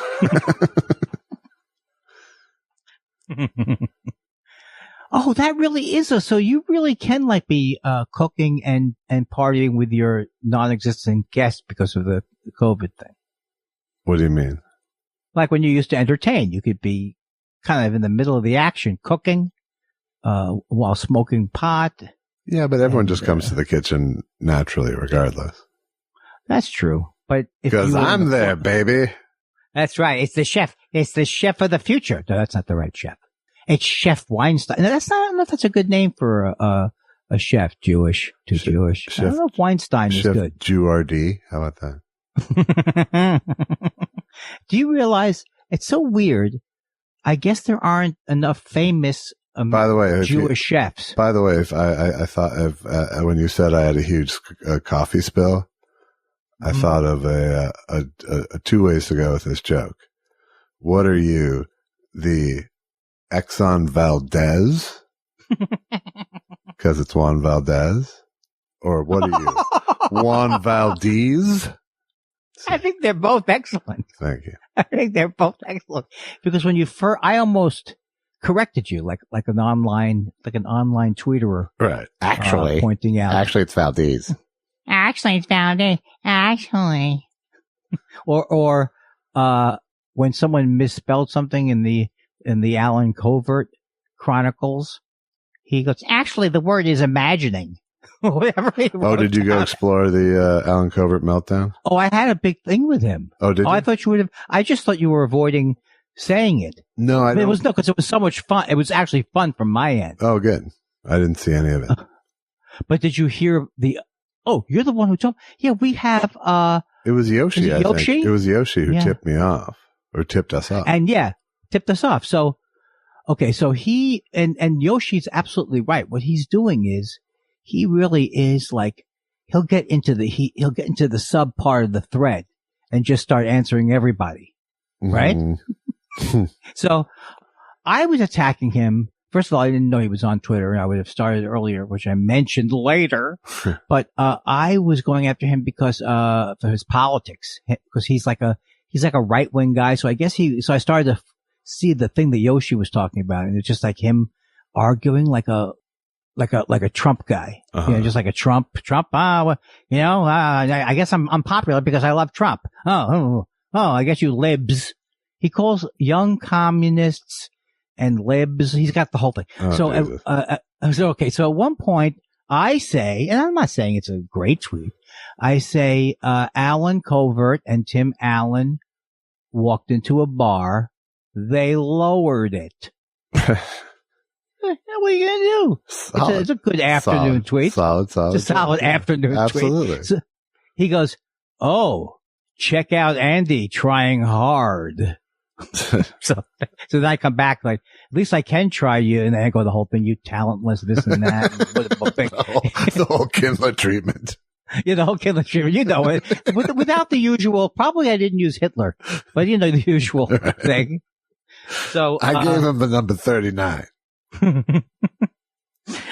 Oh, that really is so you really can be cooking and partying with your non-existent guests because of the COVID thing. What do you mean? Like when you used to entertain, you could be kind of in the middle of the action, cooking, while smoking pot. Yeah, but everyone just comes to the kitchen naturally, regardless. That's true. But because I'm there, baby. That's right. It's the chef. It's the chef of the future. No, that's not the right chef. It's Chef Weinstein. No, that's not. I don't know if that's a good name for a chef. Jewish. Chef, I don't know if Weinstein is good. Chef Jew-RD. How about that? Do you realize it's so weird? I guess there aren't enough famous by the way, Jewish chefs. By the way, if I thought of when you said I had a huge coffee spill, I thought of a 2 ways to go with this joke. What are you, the Exxon Valdez? Because it's Juan Valdez, or what are you, Juan Valdez? I think they're both excellent. Thank you. I think they're both excellent because when you I almost corrected you like an online tweeter, right? Actually, pointing out. Actually, it's Valdez. Actually, it's Valdez. Actually, or when someone misspelled something in the Alan Covert Chronicles. He goes, actually, the word is imagining. Whatever he wrote did you go explore the Alan Covert meltdown? Oh, I had a big thing with him. Oh, did you? I thought you would have. I just thought you were avoiding saying it. No, I mean, because it was so much fun. It was actually fun from my end. Oh, good. I didn't see any of it. But did you hear oh, you're the one who told, yeah, we have, it was Yoshi, I Yoshi? think. It was Yoshi who tipped me off, or tipped us off. And tipped us off. So, okay, so he, and Yoshi's absolutely right. What he's doing is, he really is like, he'll get into the sub part of the thread and just start answering everybody. Right? Mm-hmm. So, I was attacking him. First of all, I didn't know he was on Twitter, and I would have started earlier, which I mentioned later. But I was going after him because for his politics, because he's like a right wing guy. So I guess so I started to see the thing that Yoshi was talking about, and it's just like him arguing like a Trump guy, just like a Trump. I guess I'm popular because I love Trump. Oh, I guess you libs. He calls young communists and libs. He's got the whole thing. So at one point I say, and I'm not saying it's a great tweet. I say, Alan Covert and Tim Allen walked into a bar. They lowered it. What are you going to do? It's a good afternoon tweet. Solid. It's a solid afternoon tweet. Absolutely. So he goes, oh, check out Andy trying hard. So then I come back like, at least I can try you. And then I go the whole thing, you talentless, this and that. The whole Kindler treatment. Yeah, the whole Kindler treatment. You know it. Without the usual, probably I didn't use Hitler, but the usual thing. So I gave him the number 39.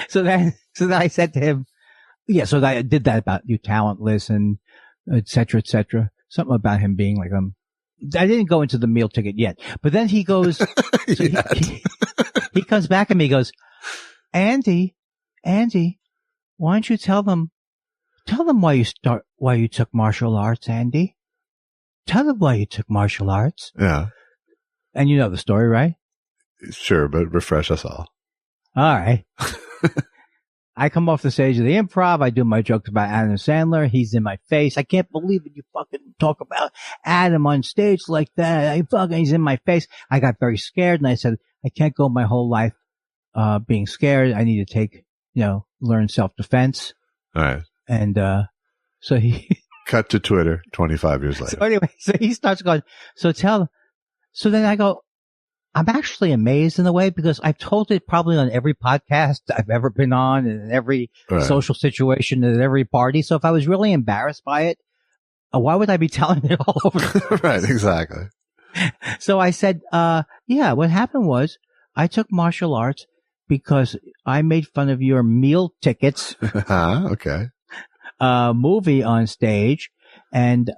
So then I said to him, so I did that about you talentless and et cetera, et cetera. Something about him being like, I didn't go into the meal ticket yet, but then he goes, he comes back at me, he goes, Andy, why don't you tell them why you took martial arts, Andy? Tell them why you took martial arts. Yeah. And you know the story, right? Sure, but refresh us all. All right. I come off the stage of the Improv. I do my jokes about Adam Sandler. He's in my face. I can't believe it. You fucking talk about Adam on stage like that. He's in my face. I got very scared and I said, I can't go my whole life, being scared. I need to take, learn self-defense. All right. And, so he cut to Twitter 25 years later. So anyway, so he starts going, so then I go, I'm actually amazed in a way because I've told it probably on every podcast I've ever been on and in every social situation and at every party. So if I was really embarrassed by it, why would I be telling it all over? Right, exactly. So I said, what happened was I took martial arts because I made fun of your meal tickets. Okay. Movie on stage. And,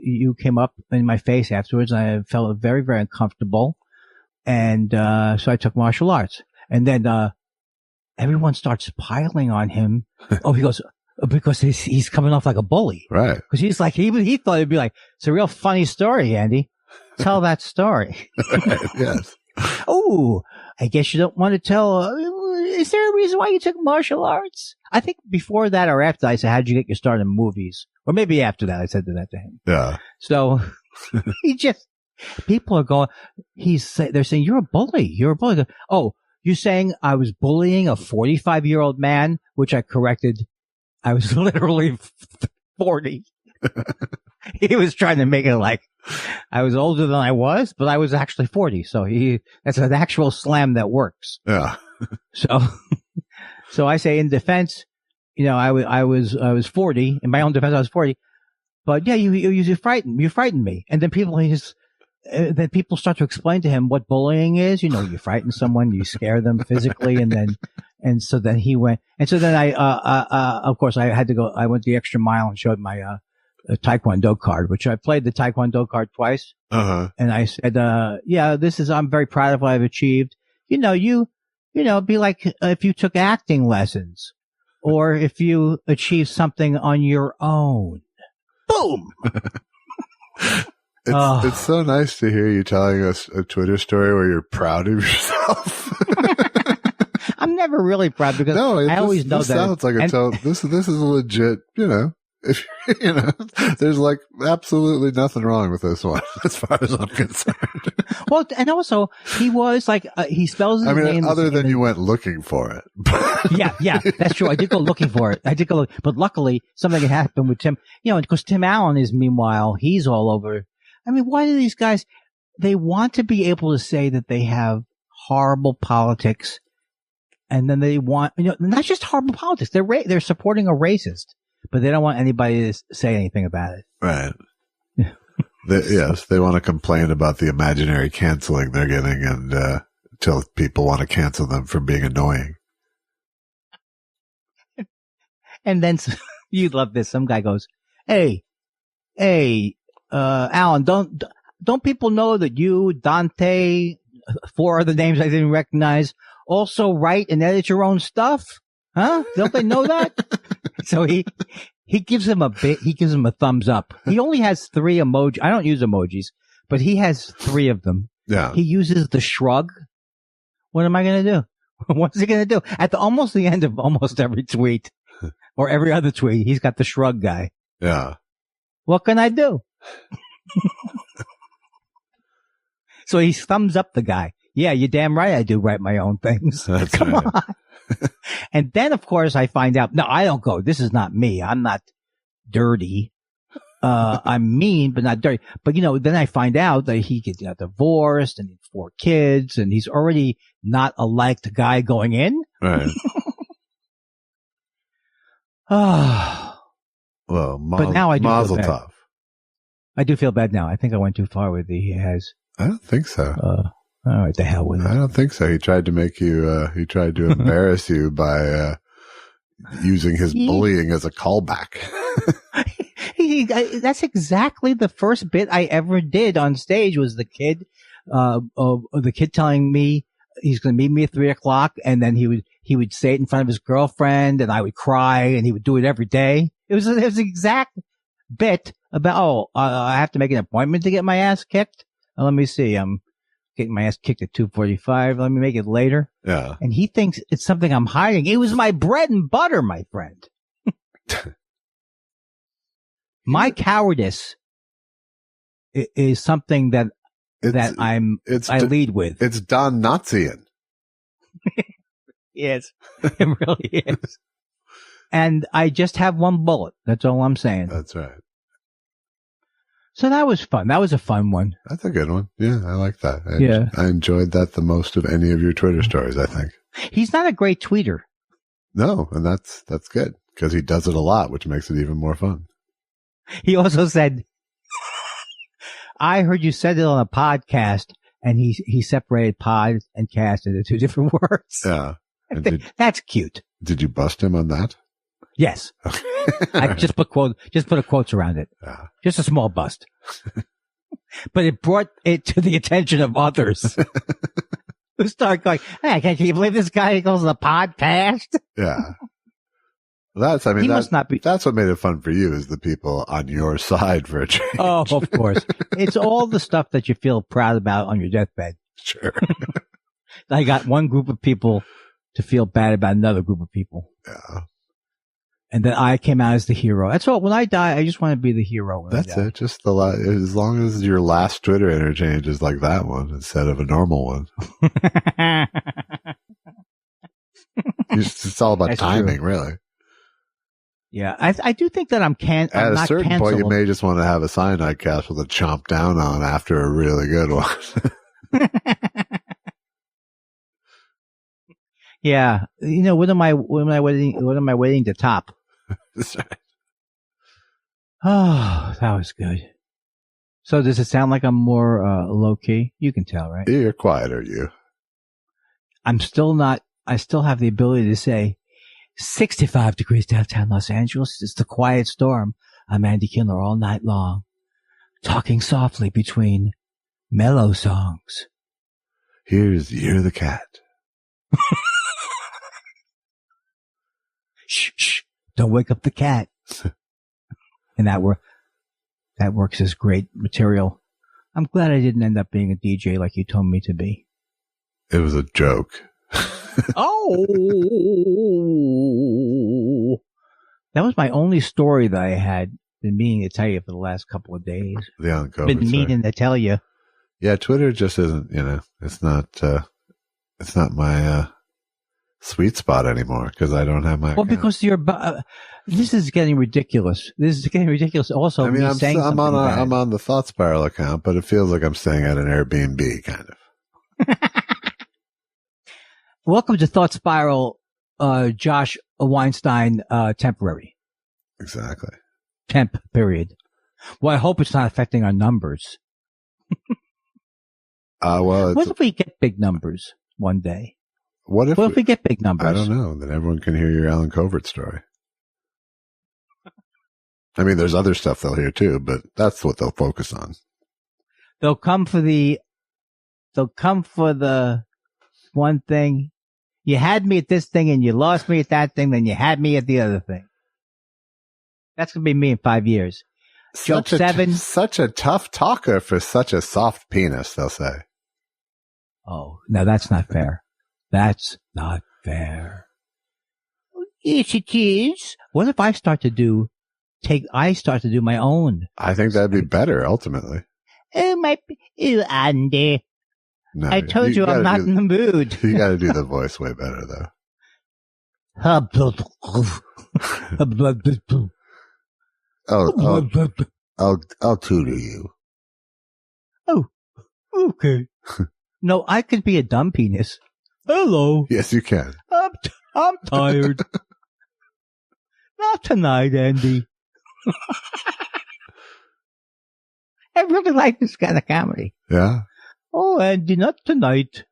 you came up in my face afterwards and I felt very, very uncomfortable. And, so I took martial arts and then, everyone starts piling on him. Oh, he goes, because he's coming off like a bully. Right. Cause he's like, he thought it'd be like, it's a real funny story, Andy. Tell that story. Right, yes. Oh, I guess you don't want to tell, is there a reason why you took martial arts? I think before that or after I said, how'd you get your start in movies? Or maybe after that I said that to him. Yeah. So people are going, they're saying, you're a bully. Oh, you're saying I was bullying a 45-year-old man, which I corrected. I was literally 40. He was trying to make it like I was older than I was, but I was actually 40. So that's an actual slam that works. Yeah. So I say in defense, I was 40. In my own defense, I was 40. But yeah, you frightened me. And then people start to explain to him what bullying is. You frighten someone, you scare them physically, and so then he went. And so then of course I had to go, I went the extra mile and showed my, Taekwondo card, which I played the Taekwondo card twice. Uh-huh. And I said, I'm very proud of what I've achieved. Be like if you took acting lessons or if you achieved something on your own. Boom. It's so nice to hear you telling us a Twitter story where you're proud of yourself. I'm never really proud because I always know that. Sounds like this is a legit, if there's like absolutely nothing wrong with this one as far as I'm concerned. Well, and also he was like, he spells his name. Other than you went looking for it. Yeah, that's true. I did go looking for it. But luckily something had happened with Tim, because Tim Allen is meanwhile, he's all over. I mean, why do these guys, they want to be able to say that they have horrible politics, and then they want, not just horrible politics, they're supporting a racist, but they don't want anybody to say anything about it. Right. Yes, they want to complain about the imaginary canceling they're getting, and until people want to cancel them for being annoying. And then you'd love this. Some guy goes, Hey, Alan, don't people know that you, Dante, 4 other names I didn't recognize, also write and edit your own stuff? Huh? Don't they know that? So he gives him a thumbs up. He only has 3 emojis. I don't use emojis, but he has 3 of them. Yeah. He uses the shrug. What am I going to do? What's he going to do? At almost the end of almost every tweet or every other tweet, he's got the shrug guy. Yeah. What can I do? So he thumbs up the guy. Yeah, you're damn right I do write my own things. That's Come right. on. And then, of course, I find out, no, I don't go. This is not me. I'm not dirty. I'm mean, but not dirty. But, then I find out that he got divorced and 4 kids, and he's already not a liked guy going in. Right. Well, but now I do mazel feel bad. tov. I do feel bad now. I think I went too far with he has. I don't think so. All right, the hell with it. I don't think so. He tried to make you, he tried to embarrass you by, using his bullying as a callback. That's exactly the first bit I ever did on stage was the kid telling me he's going to meet me at 3:00, and then he would say it in front of his girlfriend, and I would cry, and he would do it every day. It was the exact bit about, I have to make an appointment to get my ass kicked. Let me see. I'm getting my ass kicked at 2:45. Let me make it later. Yeah. And he thinks it's something I'm hiding. It was my bread and butter, my friend. My cowardice is something that I lead with. It's Don Nazian. Yes, it really is. And I just have one bullet. That's all I'm saying. That's right. So that was fun. That was a fun one. That's a good one. Yeah, I like that. Yeah. I enjoyed that the most of any of your Twitter stories, I think. He's not a great tweeter. No, and that's good because he does it a lot, which makes it even more fun. He also said, I heard you said it on a podcast, and he separated pod and cast into 2 different words. Yeah. That's cute. Did you bust him on that? Yes. I just put quotes around it. Yeah. Just a small bust. But it brought it to the attention of others who start going, hey, can you believe this guy goes to the podcast? Yeah. That's what made it fun for you is the people on your side for a change. Oh, of course. It's all the stuff that you feel proud about on your deathbed. Sure. I got one group of people to feel bad about another group of people. Yeah. And then I came out as the hero. That's all. When I die, I just want to be the hero. That's it. Just as long as your last Twitter interchange is like that one instead of a normal one. It's all about That's timing, true. Really. Yeah, I do think that I'm At a certain point, you may just want to have a cyanide capsule to chomp down on after a really good one. Yeah, what am I waiting to top? That's right. Oh, that was good. So does it sound like I'm more low key? You can tell, right? You're quieter, you. I'm still not. I still have the ability to say 65 degrees downtown Los Angeles. It's the quiet storm. I'm Andy Kindler all night long, talking softly between mellow songs. Here's You're the Cat. Shh, don't wake up the cat. And that works as great material I'm glad I didn't end up being a DJ like you told me to be. It was a joke. Oh, that was my only story that I had been meaning to tell you for the last couple of days. The uncovered been meaning to tell you. Yeah, Twitter just isn't. It's not my sweet spot anymore because I don't have my. Well, account. Because you're. This is getting ridiculous. Also, I mean, I'm on the Thought Spiral account, but it feels like I'm staying at an Airbnb, kind of. Welcome to Thought Spiral, Josh Weinstein, temporary. Exactly. Temp period. Well, I hope it's not affecting our numbers. What if we get big numbers one day? What if we get big numbers? I don't know. Then everyone can hear your Alan Covert story. I mean, there's other stuff they'll hear too, but that's what they'll focus on. They'll come for the one thing. You had me at this thing and you lost me at that thing, then you had me at the other thing. That's going to be me in 5 years. Joke 7. Such a tough talker for such a soft penis, they'll say. Oh, no, that's not fair. That's not fair. Yes, it is. What if I start to do my own? I think that'd be better, ultimately. Andy. No, I told you I'm not in the mood. You gotta do the voice way better, though. I'll tutor you. Oh, okay. No, I could be a dumb penis. Hello. Yes, you can. I'm tired. Not tonight, Andy. I really like this kind of comedy. Yeah? Oh, Andy, not tonight.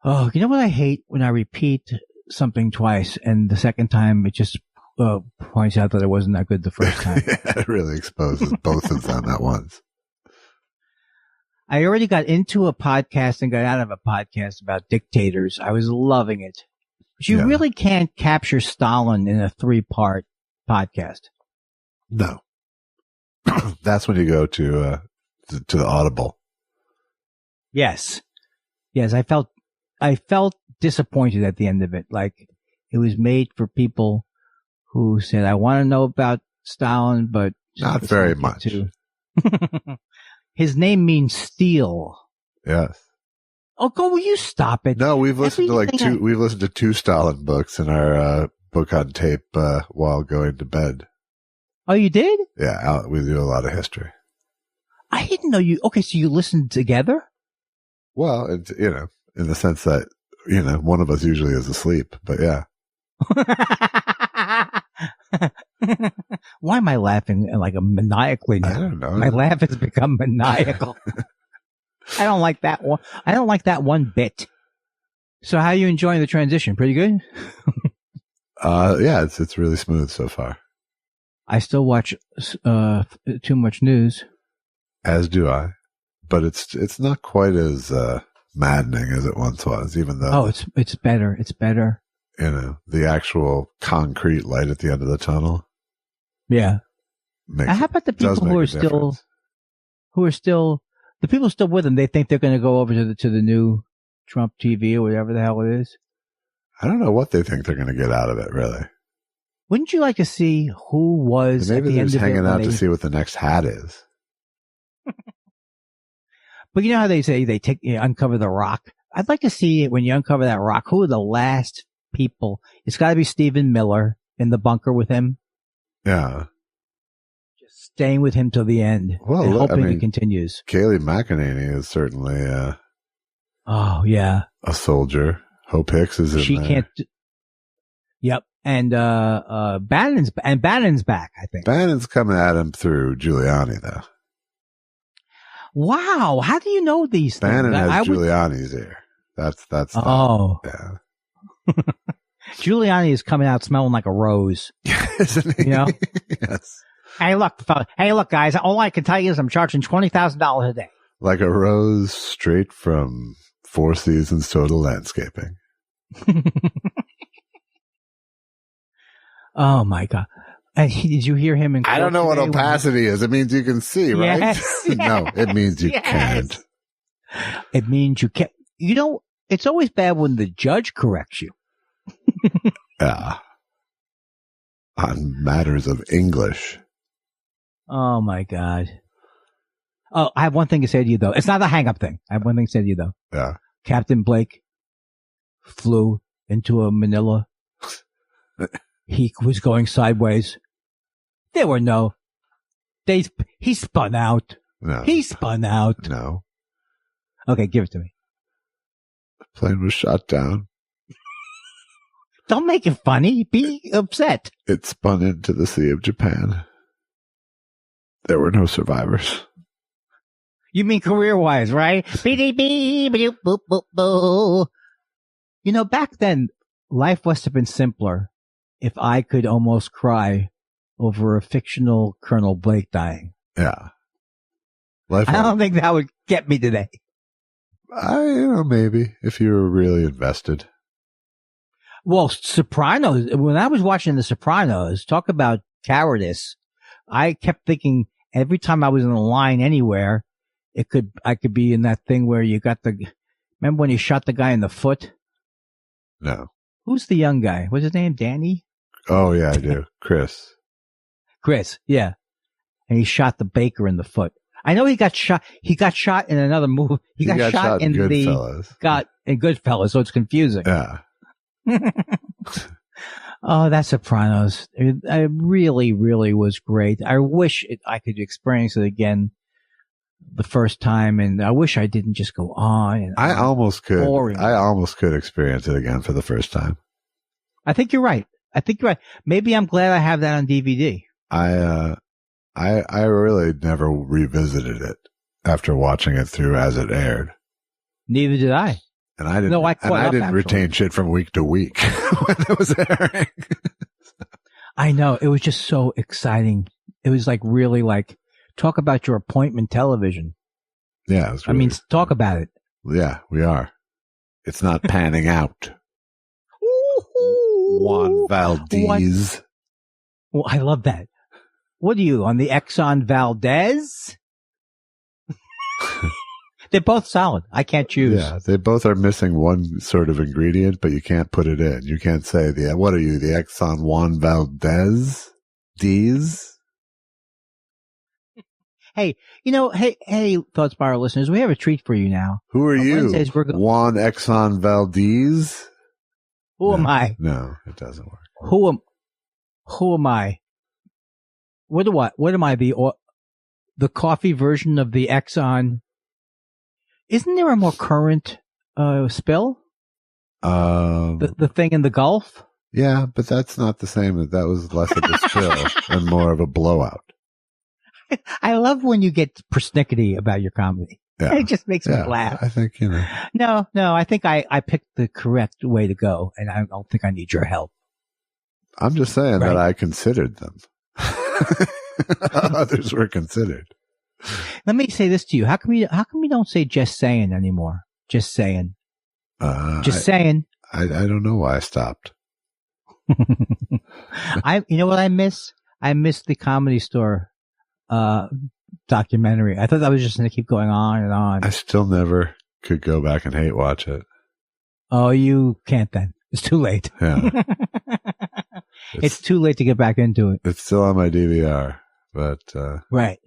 Oh, you know what I hate? When I repeat something twice and the second time it just points out that it wasn't that good the first time. Yeah, it really exposes both of them at once. I already got into a podcast and got out of a podcast about dictators. I was loving it. But you really can't capture Stalin in a 3-part podcast. No. That's when you go to the Audible. Yes. I felt disappointed at the end of it. Like it was made for people who said, I want to know about Stalin, but not very much. His name means steel. Yes. Oh, will you stop it? No, we've listened we've listened to 2 Stalin books in our book on tape while going to bed. Oh, you did? Yeah, we do a lot of history. I didn't know you. Okay, so you listened together? Well, it's, in the sense that, one of us usually is asleep, but yeah. Why am I laughing like a maniacally now? I don't know. My laugh has become maniacal. I don't like that one. I don't like that one bit. So how are you enjoying the transition? Pretty good? Yeah, it's really smooth so far. I still watch too much news. As do I. But it's not quite as maddening as it once was, even though it's better. It's better. The actual concrete light at the end of the tunnel. Yeah. How about the people who are still the people still with them? They think they're going to go over to the new Trump TV or whatever the hell it is. I don't know what they think they're going to get out of it, really. Wouldn't you like to see who was maybe at the they're end just of hanging it out to see what the next hat is. But you know how they say they uncover the rock? I'd like to see when you uncover that rock, who are the last people? It's got to be Stephen Miller in the bunker with him. Yeah. Just staying with him till the end. Well, and hoping it continues. Kayleigh McEnany is certainly a soldier. Hope Hicks is in there. She can't. Yep. And Bannon's back, I think. Bannon's coming at him through Giuliani, though. Wow, how do you know these things? Bannon has Giuliani's ear. That's yeah. Giuliani is coming out smelling like a rose. Isn't he? Yes. Hey, look, guys. All I can tell you is I'm charging $20,000 a day. Like a rose straight from Four Seasons Total Landscaping. Oh my God. And did you hear him in court? I don't know what opacity is. It means you can see, right? Yes. No, it means you can't. It means you can't. You know, it's always bad when the judge corrects you. Yeah. On matters of English. Oh, my God. Oh, I have one thing to say to you, though. It's not a hang-up thing. I have one thing to say to you, though. Yeah. Captain Blake flew into a Manila. He was going sideways. There were no. He spun out. No. He spun out. No. Okay, give it to me. The plane was shot down. Don't make it funny. Be upset. It spun into the Sea of Japan. There were no survivors. You mean career-wise, right? You know, back then, life must have been simpler if I could almost cry over a fictional Colonel Blake dying. Yeah. I don't think that would get me today. Maybe, if you were really invested. Well, Sopranos, when I was watching The Sopranos, talk about cowardice, I kept thinking every time I was in a line anywhere, I could be in that thing where you got remember when he shot the guy in the foot? No. Who's the young guy? What's his name? Danny? Oh, yeah, I do. Chris, yeah. And he shot the baker in the foot. I know he got shot. He got shot in another movie. He got shot in Goodfellas, so it's confusing. Yeah. Oh, that Sopranos. It really, really was great. I wish I could experience it again the first time, and I wish I didn't just go on. I almost could. Boring. I almost could experience it again for the first time. I think you're right. Maybe I'm glad I have that on DVD. I really never revisited it after watching it through as it aired. Neither did I. And I didn't retain shit from week to week when it was airing. I know. It was just so exciting. It was like really like, talk about your appointment television. Yeah. It was really, talk about it. Yeah, we are. It's not panning out. Juan Valdez. Well, I love that. What are you, on the Exxon Valdez? They're both solid. I can't choose. Yeah, they both are missing one sort of ingredient, but you can't put it in. You can't say what are you, the Exxon Juan Valdez? D's? Hey, hey, Thoughts Bar listeners, we have a treat for you now. Who are you? Juan Exxon Valdez? Who am I? No, it doesn't work. Who am I? What am I? The coffee version of the Exxon? Isn't there a more current spill? The thing in the Gulf? Yeah, but that's not the same. That was less of a spill and more of a blowout. I love when you get persnickety about your comedy. Yeah. It just makes me laugh. I think, No, I think I picked the correct way to go, and I don't think I need your help. I'm just saying that I considered them. Others were considered. Let me say this to you. How come we don't say just saying anymore? Just saying. Saying. I don't know why I stopped. You know what I miss? I miss the Comedy Store documentary. I thought that was just going to keep going on and on. I still never could go back and hate watch it. Oh, you can't then. It's too late. Yeah. It's too late to get back into it. It's still on my DVR, but right.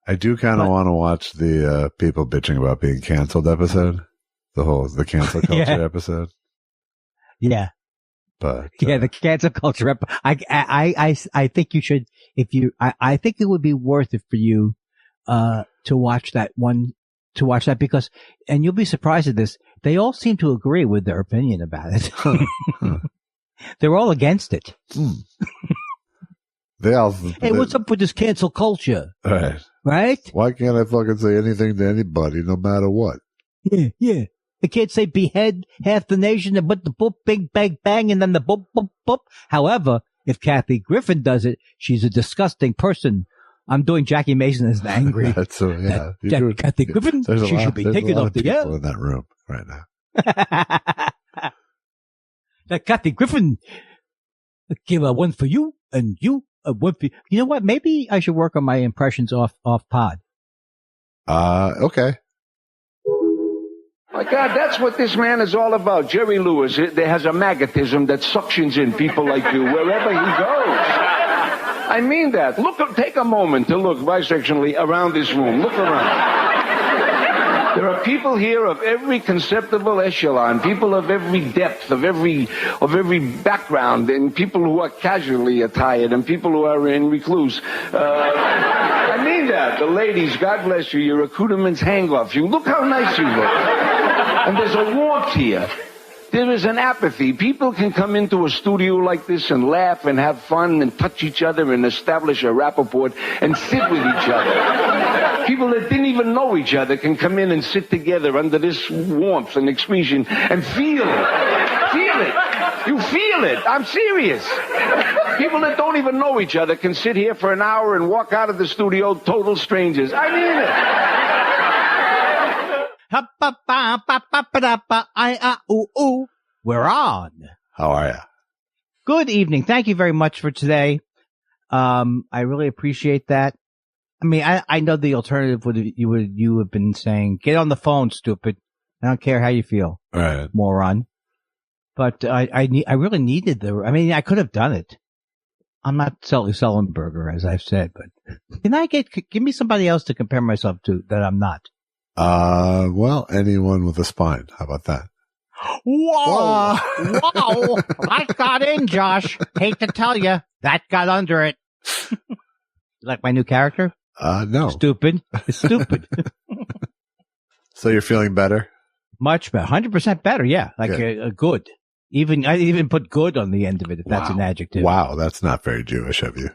I do kind of want to watch the people bitching about being canceled episode, the cancel culture episode. Yeah, but the cancel culture. I think you should. I think it would be worth it for you to watch that one. To watch that because, and you'll be surprised at this. They all seem to agree with their opinion about it. They're all against it. Hey, what's up with this cancel culture? Right? Why can't I fucking say anything to anybody, no matter what? Yeah. I can't say behead half the nation and put the boop, big, bang, bang, and then the boop, boop, boop. However, if Kathy Griffin does it, she's a disgusting person. I'm doing Jackie Mason as angry. That's so, yeah. Kathy Griffin, she should be taken off the air. There's a lot of people in that room right now. That Kathy Griffin, give one for you And you, you know what? Maybe I should work on my impressions off pod. Okay. My God, that's what this man is all about. Jerry Lewis, there has a magnetism that suctions in people like you wherever he goes. I mean that. Take a moment to look bisectionally around this room. Look around. There are people here of every conceivable echelon, people of every depth, of every background, and people who are casually attired, and people who are in recluse. I mean that. The ladies, God bless you, your accoutrements hang off you. Look how nice you look. And there's a warmth here. There is an apathy. People can come into a studio like this and laugh and have fun and touch each other and establish a rapport and sit with each other. People that didn't even know each other can come in and sit together under this warmth and excretion and feel it. Feel it. You feel it. I'm serious. People that don't even know each other can sit here for an hour and walk out of the studio total strangers. I mean it. We're on. How are you? Good evening. Thank you very much for today. I really appreciate that. I mean, I know the alternative you have been saying, get on the phone, stupid. I don't care how you feel. All right. Moron. But I really needed I could have done it. I'm not Sully Sullenberger, as I've said, but give me somebody else to compare myself to that I'm not. Well, anyone with a spine. How about that? Whoa! Whoa! That got in, Josh. Hate to tell you, that got under it. You like my new character? No. Stupid. It's stupid. So you're feeling better? Much better. 100% better, yeah. Like a good. I even put good on the end of it, if that's an adjective. Wow, that's not very Jewish of you.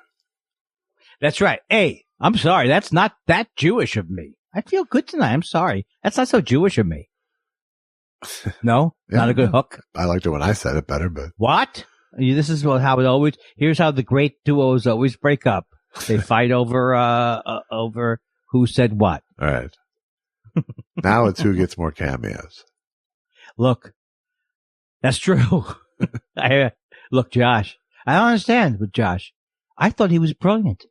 That's right. Hey, I'm sorry. That's not that Jewish of me. I feel good tonight. I'm sorry. That's not so Jewish of me. No? Yeah, not a good hook? I liked it when I said it better, but... What? This is how it always... Here's how the great duos always break up. They fight over who said what. All right. Now it's who gets more cameos. Look, that's true. Look, Josh, I don't understand with Josh. I thought he was brilliant.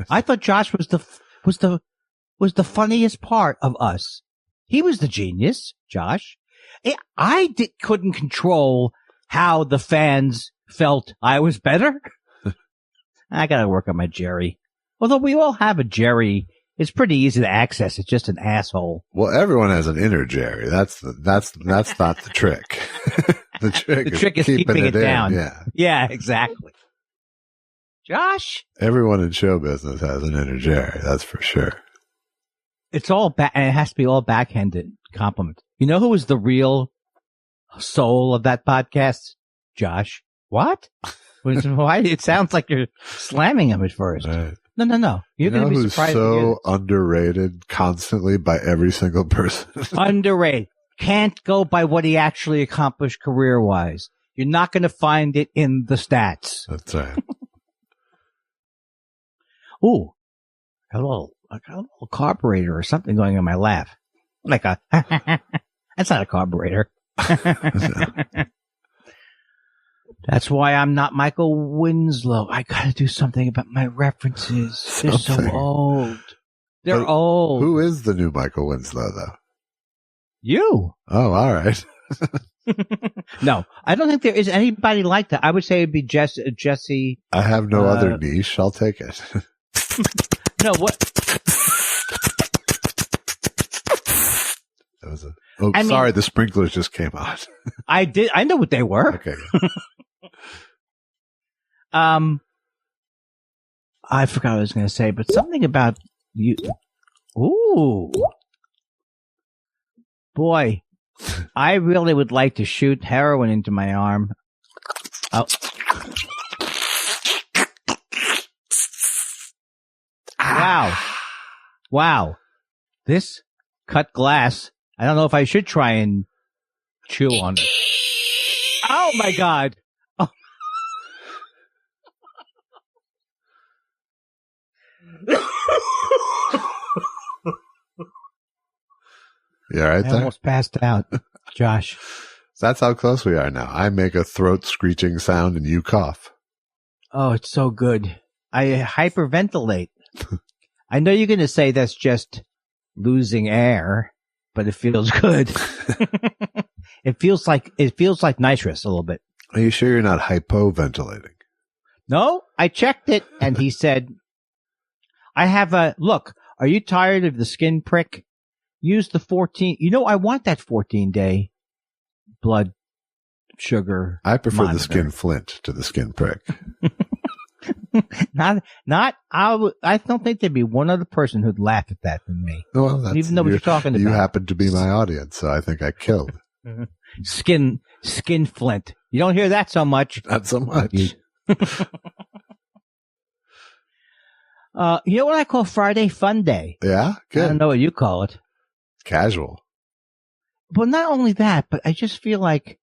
I thought Josh was the funniest part of us. He was the genius, Josh. I couldn't control how the fans felt I was better. I gotta work on my Jerry. Although we all have a Jerry. It's pretty easy to access. It's just an asshole. Well, everyone has an inner Jerry. That's not the trick. The trick is keeping it down. Yeah, exactly. Josh? Everyone in show business has an inner Jerry. That's for sure. It's all and it has to be all backhanded compliment. You know who was the real soul of that podcast? Josh. What? Why? It sounds like you're slamming him at first. Right. No. You're going to be who's surprised. So underrated constantly by every single person. Underrated. Can't go by what he actually accomplished career-wise. You're not going to find it in the stats. That's right. Ooh, I got a little carburetor or something going on my laugh. Like that's not a carburetor. That's why I'm not Michael Winslow. I gotta do something about my references. They're so old. They're old. Who is the new Michael Winslow, though? You. Oh, all right. No, I don't think there is anybody like that. I would say it'd be Jesse. I have no other niche. I'll take it. No, what? That was sorry, the sprinklers just came on. I know what they were. Okay. I forgot what I was going to say, but something about you. Ooh. Boy, I really would like to shoot heroin into my arm. Oh. Wow. This cut glass. I don't know if I should try and chew on it. Oh my God. Oh. You all right there? I almost passed out, Josh. That's how close we are now. I make a throat screeching sound and you cough. Oh, it's so good. I hyperventilate. I know you're going to say that's just losing air, but it feels good. It feels like nitrous a little bit. Are you sure you're not hypoventilating? No, I checked it, and he said, I have look, are you tired of the skin prick? Use the 14, I want that 14-day blood sugar. I prefer monitor. the skin flint to the skin prick. I don't think there'd be one other person who'd laugh at that than me. Well, even though you're talking about. You happen to be my audience, so I think I killed. Skin flint. You don't hear that so much. Not so much. You know what I call Friday Fun Day? Yeah? Good. I don't know what you call it. Casual. Well, not only that, but I just feel like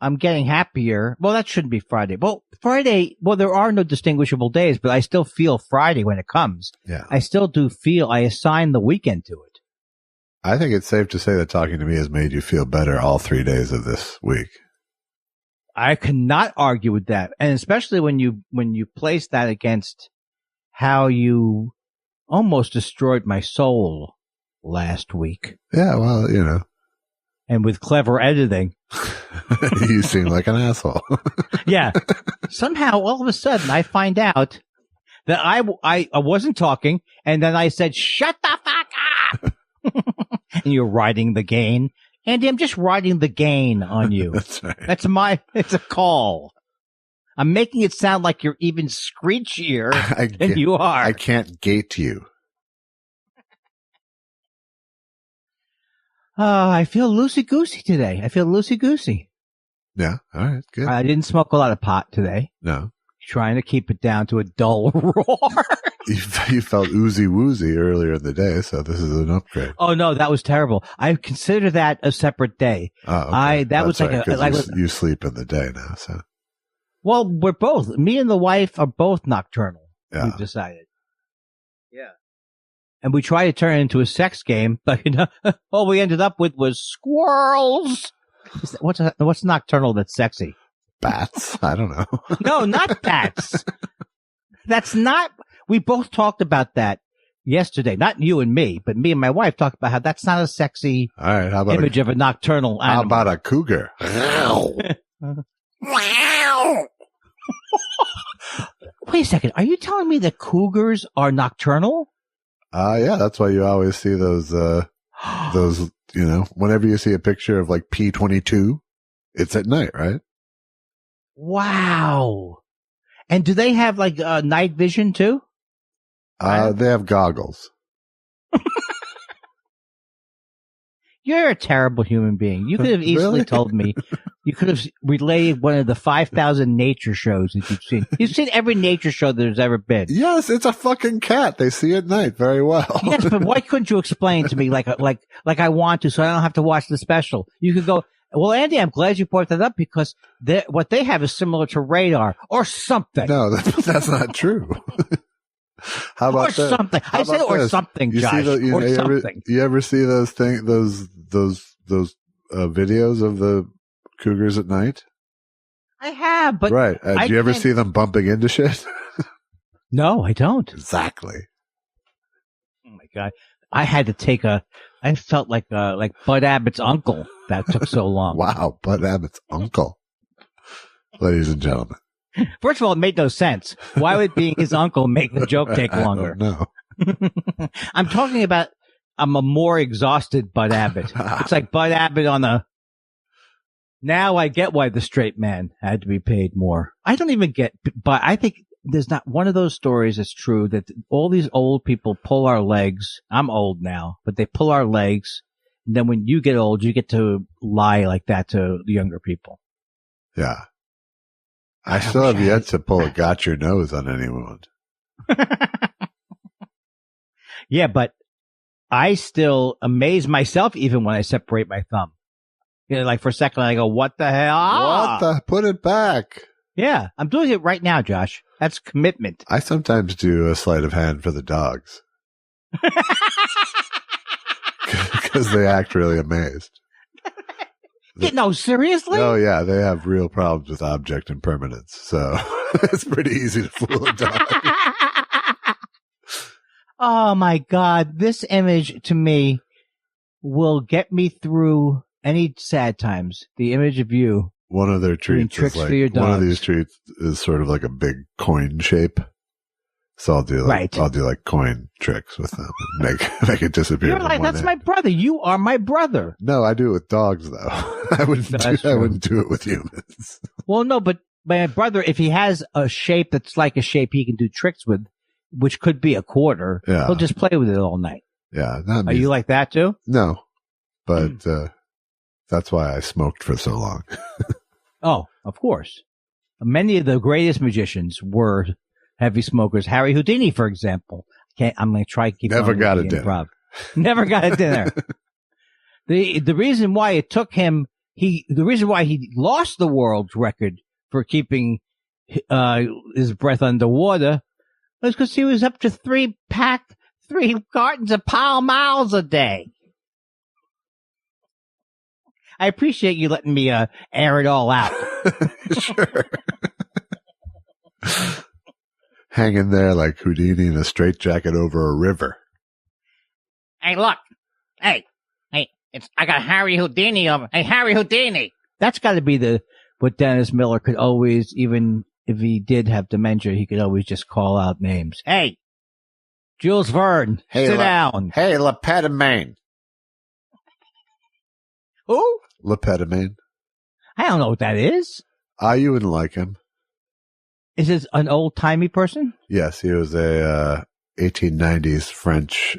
I'm getting happier. Well, that shouldn't be Friday. Well, there are no distinguishable days, but I still feel Friday when it comes. Yeah. I still do feel I assign the weekend to it. I think it's safe to say that talking to me has made you feel better all 3 days of this week. I cannot argue with that. And especially when you place that against how you almost destroyed my soul last week. Yeah, well, And with clever editing. You seem like an asshole. Yeah. Somehow, all of a sudden, I find out that I wasn't talking, and then I said, shut the fuck up! And you're riding the gain. Andy, I'm just riding the gain on you. That's right. It's a call. I'm making it sound like you're even screechier than you are. I can't gate you. I feel loosey-goosey today. Yeah, all right, good. I didn't smoke a lot of pot today. No. Trying to keep it down to a dull roar. You felt oozy-woozy earlier in the day, so this is an upgrade. Oh, no, that was terrible. I consider that a separate day. Oh, okay. That was right, like you sleep in the day now, so. Well, me and the wife are both nocturnal. Yeah. We've decided. Yeah. And we tried to turn it into a sex game, but all we ended up with was squirrels. What's nocturnal that's sexy? Bats? I don't know. No, not bats. That's not. We both talked about that yesterday. Not you and me, but me and my wife talked about how that's not a sexy all right, how about image of a nocturnal animal. How about a cougar? Wait a second. Are you telling me that cougars are nocturnal? Yeah, that's why you always see those, whenever you see a picture of like P-22, it's at night, right? Wow. And do they have like night vision too? They have goggles. You're a terrible human being. You could have easily Really? told me. You could have relayed one of the 5,000 nature shows that you've seen. You've seen every nature show there's ever been. Yes, it's a fucking cat. They see at night very well. Yes, but why couldn't you explain to me like I want to, so I don't have to watch the special? You could go, well, Andy, I'm glad you brought that up because what they have is similar to radar or something. No, that's not true. How about or something? I said or something, Josh. Or something. You ever see those videos of the cougars at night? I have, but right. Do you ever see them bumping into shit? No, I don't. Exactly. Oh my God. I had to take I felt like Bud Abbott's uncle. That took so long. Wow. Bud Abbott's uncle. Ladies and gentlemen. First of all, it made no sense. Why would being his uncle make the joke take longer? No. I'm talking about, I'm a more exhausted Bud Abbott. It's like Bud Abbott now I get why the straight man had to be paid more. I don't even get, but I think there's not one of those stories that's true that all these old people pull our legs. I'm old now, but they pull our legs. And then when you get old, you get to lie like that to the younger people. Yeah. I still have yet to pull a got your nose on anyone. Yeah, but I still amaze myself even when I separate my thumb. Like for a second, I go, what the hell? Put it back. Yeah, I'm doing it right now, Josh. That's commitment. I sometimes do a sleight of hand for the dogs. Because they act really amazed. No, seriously? Oh, yeah. They have real problems with object impermanence. So It's pretty easy to fool a dog. Oh my God. This image to me will get me through any sad times. The image of you. One of their treats is for your like, one of these treats is sort of like a big coin shape. So I'll do like, coin tricks with them and make it disappear. You're like, that's my brother. You are my brother. No, I do it with dogs though. I wouldn't do it with humans. Well, no, but my brother, if he has a shape that's like a shape he can do tricks with, which could be a quarter, he'll just play with it all night. Yeah. Are you like that too? No, but, that's why I smoked for so long. Oh, of course. Many of the greatest magicians were heavy smokers. Harry Houdini, for example. I'm going to try to keep Never got a dinner. Never got a dinner. The reason why it took him, the reason why he lost the world's record for keeping his breath underwater was because he was up to 3 cartons of Pall Malls a day. I appreciate you letting me air it all out. Sure. Hanging there like Houdini in a straitjacket over a river. Hey, look. Hey, I got Harry Houdini over. Hey, Harry Houdini. That's got to be what Dennis Miller could always, even if he did have dementia, he could always just call out names. Hey, Jules Verne, sit down. Hey, Lepetamine. Who? Lepetamine. I don't know what that is. You wouldn't like him. Is this an old-timey person? Yes, he was a 1890s French,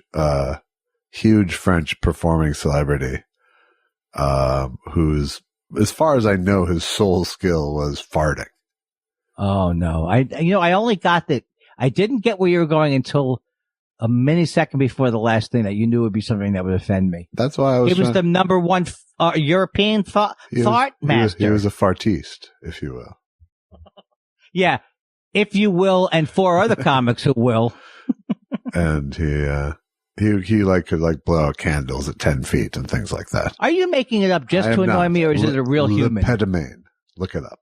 huge French performing celebrity, whose, as far as I know, his sole skill was farting. Oh no! I only got that. I didn't get where you were going until a millisecond before the last thing that you knew would be something that would offend me. That's why I was. He was the number one European fart master. He was a fartiste, if you will. Yeah, if you will, and 4 other comics who will. And he could blow out candles at 10 feet and things like that. Are you making it up just to annoy me, or is it a real human? Lepetamine. Look it up.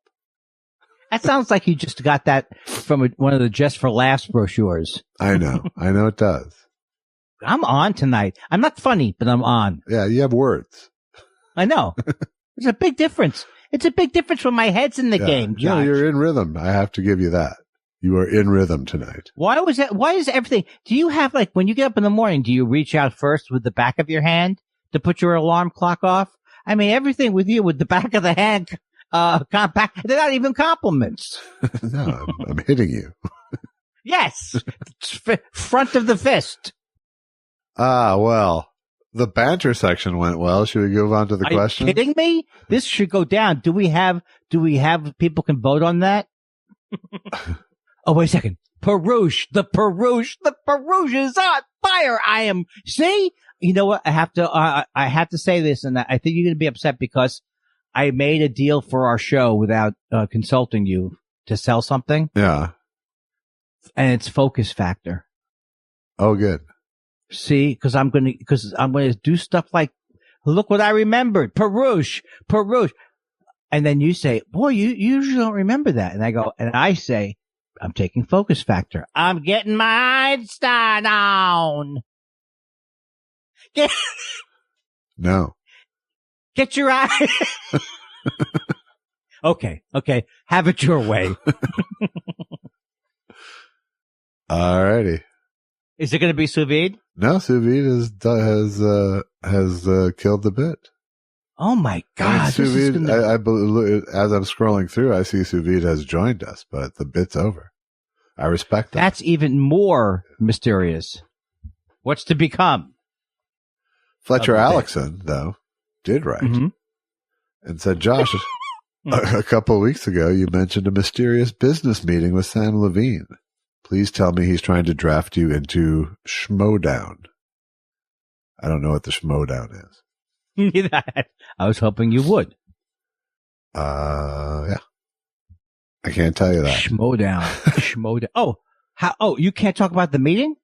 That sounds like you just got that from one of the Just for Laughs brochures. I know it does. I'm on tonight. I'm not funny, but I'm on. Yeah, you have words. I know. There's a big difference. It's a big difference when my head's in the game, Josh. No, you're in rhythm. I have to give you that. You are in rhythm tonight. Why was that? Why is everything? Do you have when you get up in the morning, do you reach out first with the back of your hand to put your alarm clock off? I mean, everything with you with the back of the hand, compact. They're not even compliments. No, I'm hitting you. Yes. Front of the fist. Well, the banter section went well. Should we go on to the question? Are you kidding me? This should go down. Do we have people can vote on that? Oh, wait a second. Peruche is on fire. See? You know what? I have to say this, and I think you're going to be upset because I made a deal for our show without consulting you to sell something. Yeah. And it's Focus Factor. Oh, good. See, because I'm going to do stuff like, look what I remembered. Peruche. And then you say, boy, you usually don't remember that. And I say, I'm taking Focus Factor. I'm getting my Einstein on. No. Get your eye. Okay. Have it your way. All righty. Is it going to be sous vide? No, sous vide has killed the bit. Oh my God! Sous vide, I believe, as I'm scrolling through, I see sous vide has joined us, but the bit's over. I respect that. That's even more mysterious. What's to become? Fletcher Alexson, though, did write and said, Josh, a couple of weeks ago, you mentioned a mysterious business meeting with Sam Levine. Please tell me he's trying to draft you into Schmodown. I don't know what the Schmodown is. I was hoping you would. Yeah. I can't tell you that. Schmodown. Oh, you can't talk about the meeting?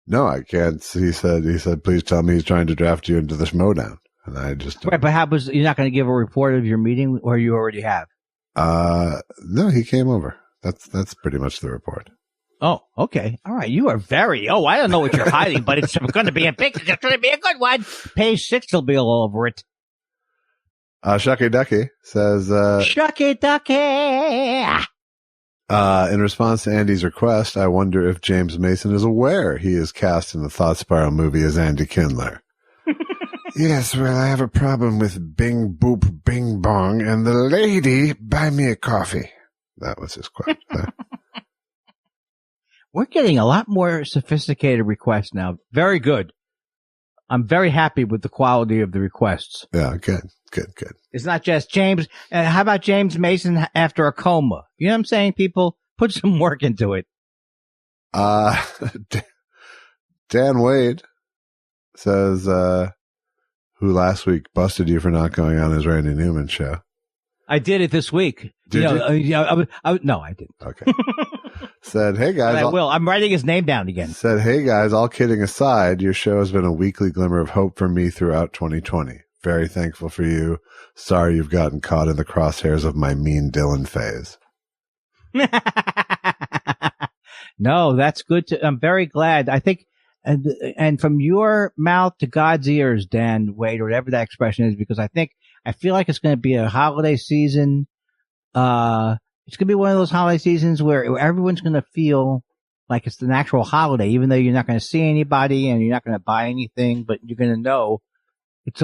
No, I can't. He said, please tell me he's trying to draft you into the Schmodown. And I just don't. Right, but you're not going to give a report of your meeting, or you already have? No, he came over. That's pretty much the report. Oh, okay. All right. You are I don't know what you're hiding, but it's going to be a good one. Page 6 will be all over it. Shucky Ducky says, Shucky Ducky. In response to Andy's request, I wonder if James Mason is aware he is cast in the Thought Spiral movie as Andy Kindler. Yes, well, I have a problem with Bing Boop Bing Bong and the lady buy me a coffee. That was his quote. We're getting a lot more sophisticated requests now. Very good. I'm very happy with the quality of the requests. Yeah, good. It's not just James. How about James Mason after a coma? You know what I'm saying? People, put some work into it. Dan Wade says, who last week busted you for not going on his Randy Newman show. I did it this week. Did you? No, I didn't. Okay. Said, hey guys. I will. I'm writing his name down again. Said, hey guys, all kidding aside, your show has been a weekly glimmer of hope for me throughout 2020. Very thankful for you. Sorry you've gotten caught in the crosshairs of my mean Dylan phase. No, that's good. I'm very glad. I think, and from your mouth to God's ears, Dan Wade, or whatever that expression is, because I feel like it's going to be a holiday season. It's going to be one of those holiday seasons where everyone's going to feel like it's the natural holiday, even though you're not going to see anybody and you're not going to buy anything, but you're going to know it's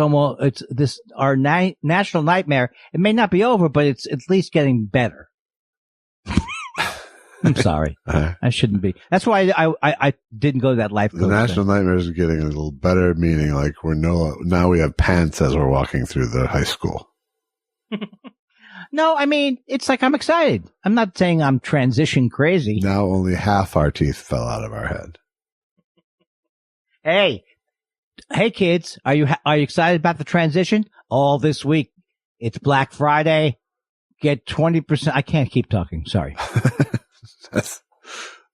our national nightmare. It may not be over, but it's at least getting better. I'm sorry. I shouldn't be. That's why I didn't go to that life coach. The national nightmare is getting a little better, meaning like now we have pants as we're walking through the high school. No, I mean, it's like I'm excited. I'm not saying I'm transition crazy. Now only half our teeth fell out of our head. Hey kids, are you excited about the transition? All this week, it's Black Friday. Get 20%. I can't keep talking. Sorry.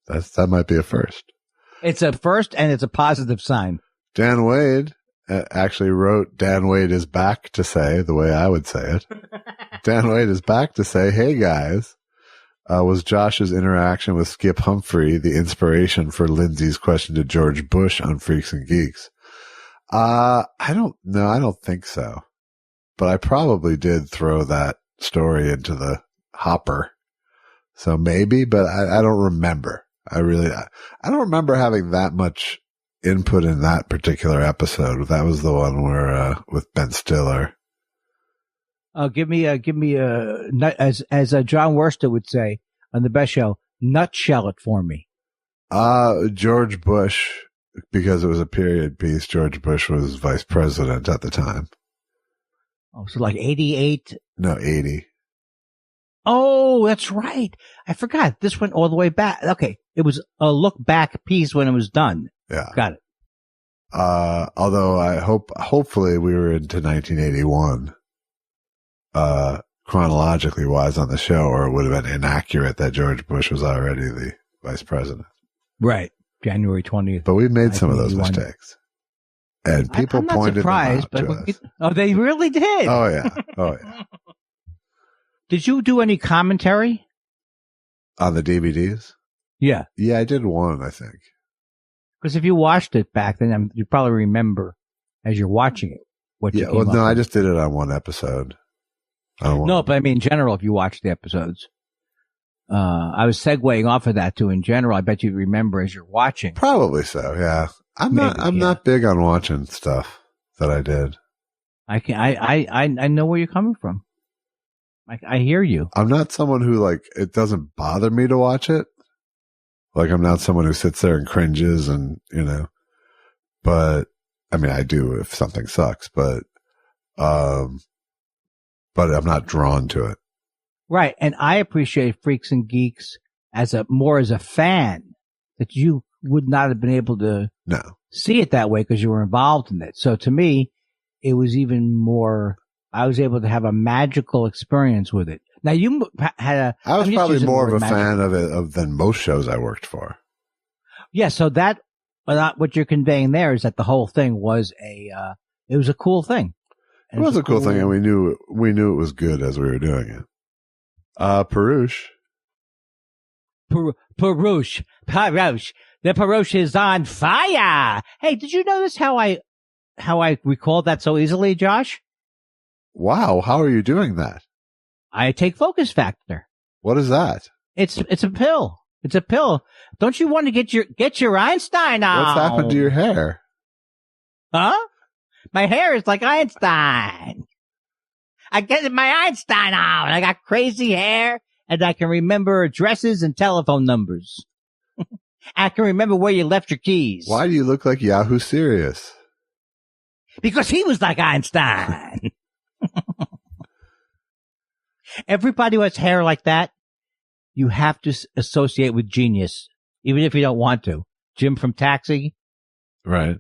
That might be a first. It's a first, and it's a positive sign. Dan Wade actually wrote, Dan Wade is back to say, the way I would say it. Dan Wade is back to say, hey guys, was Josh's interaction with Skip Humphrey the inspiration for Lindsay's question to George Bush on Freaks and Geeks? I don't think so. But I probably did throw that story into the hopper. So maybe, but I don't remember. I don't remember having that much input in that particular episode. That was the one where, with Ben Stiller. Give me a as John Worster would say on the best show, nutshell it for me. George Bush, because it was a period piece. George Bush was vice president at the time. Oh, so like 88? No, 80. Oh, that's right. I forgot. This went all the way back. Okay. It was a look back piece when it was done. Yeah. Got it. Although hopefully we were into 1981, chronologically wise on the show, or it would have been inaccurate that George Bush was already the vice president. Right. January 20th. But we made some of those mistakes. And people pointed them out to us. Oh, they really did. Oh, yeah. Did you do any commentary? On the DVDs? Yeah. Yeah, I did one, I think. Because if you watched it back then, you probably remember as you're watching it. I just did it on one episode. No, but I mean, in general, if you watch the episodes. I was segueing off of that too. In general, I bet you remember as you're watching. Probably so, yeah. I'm not big on watching stuff that I did. I know where you're coming from. I hear you. I'm not someone who it doesn't bother me to watch it. Like, I'm not someone who sits there and cringes and, but I mean, I do if something sucks, but I'm not drawn to it. Right. And I appreciate Freaks and Geeks as a fan, that you would not have been able to see it that way because you were involved in it. So to me, it was even more, I was able to have a magical experience with it. Now you had I was probably more of a fan of it than most shows I worked for. Yeah. So what you're conveying there is that the whole thing was it was a cool thing. It was a cool thing, and we knew it was good as we were doing it. Perush Perush. The Perush is on fire. Hey, did you notice how I recalled that so easily, Josh? Wow, how are you doing that? I take Focus Factor. What is that? It's a pill. It's a pill. Don't you want to get your Einstein on? What's happened to your hair? Huh? My hair is like Einstein. I get my Einstein on. I got crazy hair, and I can remember addresses and telephone numbers. I can remember where you left your keys. Why do you look like Yahoo Serious? Because he was like Einstein. Everybody who has hair like that, you have to associate with genius, even if you don't want to. Jim from Taxi. Right.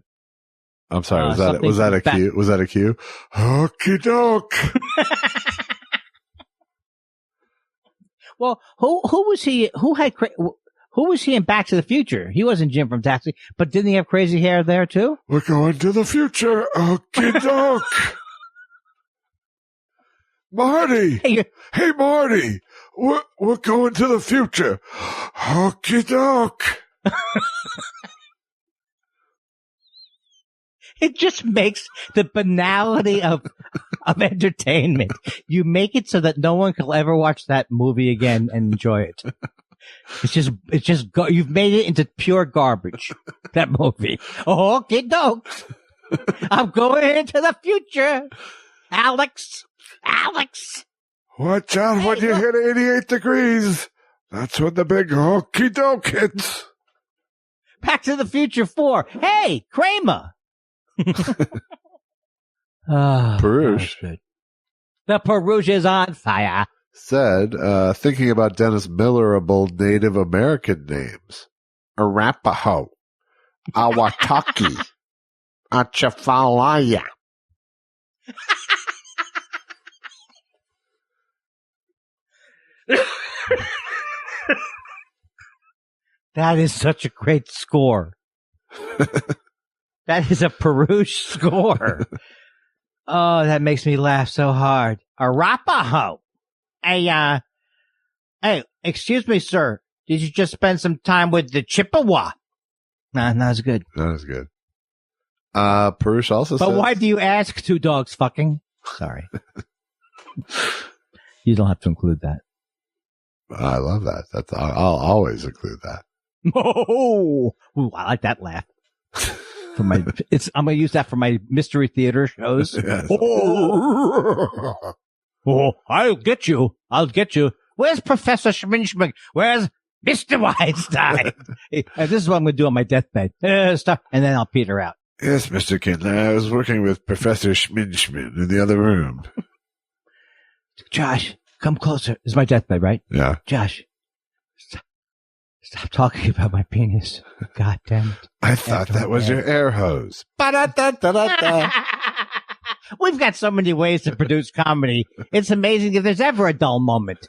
I'm sorry. Was that a cue? Was that a cue? Okie doke. Well, who was he? Who was he in Back to the Future? He wasn't Jim from Taxi, but didn't he have crazy hair there too? We're going to the future. Okie doke. Marty. Hey, Marty. We're going to the future. Okie doke. It just makes the banality of entertainment. You make it so that no one will ever watch that movie again and enjoy it. You've made it into pure garbage. That movie. Okie doke. I'm going into the future. Alex. Watch out when you hit 88 degrees. That's when the big okie doke hits. Back to the Future 4. Hey, Kramer. Perush. The Perush is on fire. Said, thinking about Dennis Millerable Native American names. Arapaho. Awataki. Atchafalaya. That is such a great score. That is a Perush score. Oh, that makes me laugh so hard. Arapaho. Hey, excuse me, sir. Did you just spend some time with the Chippewa? Nah, not as good. Not as good. Perush also says... But why do you ask two dogs fucking? Sorry. You don't have to include that. I love that. I'll always include that. Oh, I like that laugh. I'm gonna use that for my mystery theater shows. Yes. Oh, I'll get you. Where's Professor Schminschmig? Where's Mr. Weinstein? And this is what I'm gonna do on my deathbed. Stop, and then I'll peter out. Yes, Mr. Kindler. I was working with Professor Schminschmin in the other room. Josh, come closer. This is my deathbed, right? Yeah. Josh, stop talking about my penis. God damn it. I thought that was your air hose. Ba-da-da-da-da-da. We've got so many ways to produce comedy. It's amazing if there's ever a dull moment.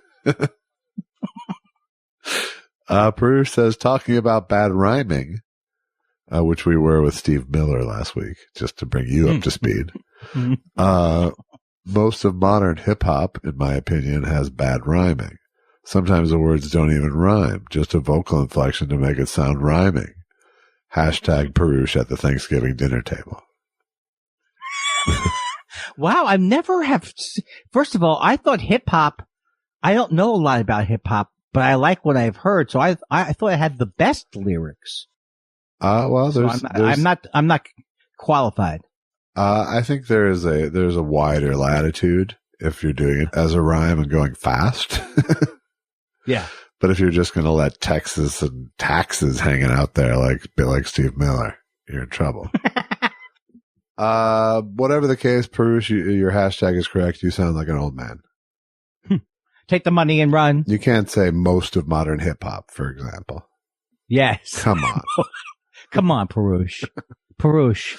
Perush says, talking about bad rhyming, which we were with Steve Miller last week, just to bring you up to speed. Most of modern hip-hop, in my opinion, has bad rhyming. Sometimes the words don't even rhyme, just a vocal inflection to make it sound rhyming. Hashtag Perush at the Thanksgiving dinner table. Wow, I've never have. First of all, I thought hip-hop, I don't know a lot about hip-hop, but I like what I've heard, so I thought I had the best lyrics. Well, I'm not qualified. I think there's a wider latitude if you're doing it as a rhyme and going fast. Yeah. But if you're just going to let Texas and taxes hanging out there like Steve Miller, you're in trouble. Whatever the case, Perush, your hashtag is correct. You sound like an old man. Take the money and run. You can't say most of modern hip hop, for example. Yes. Come on. Come on, Perush. Perush.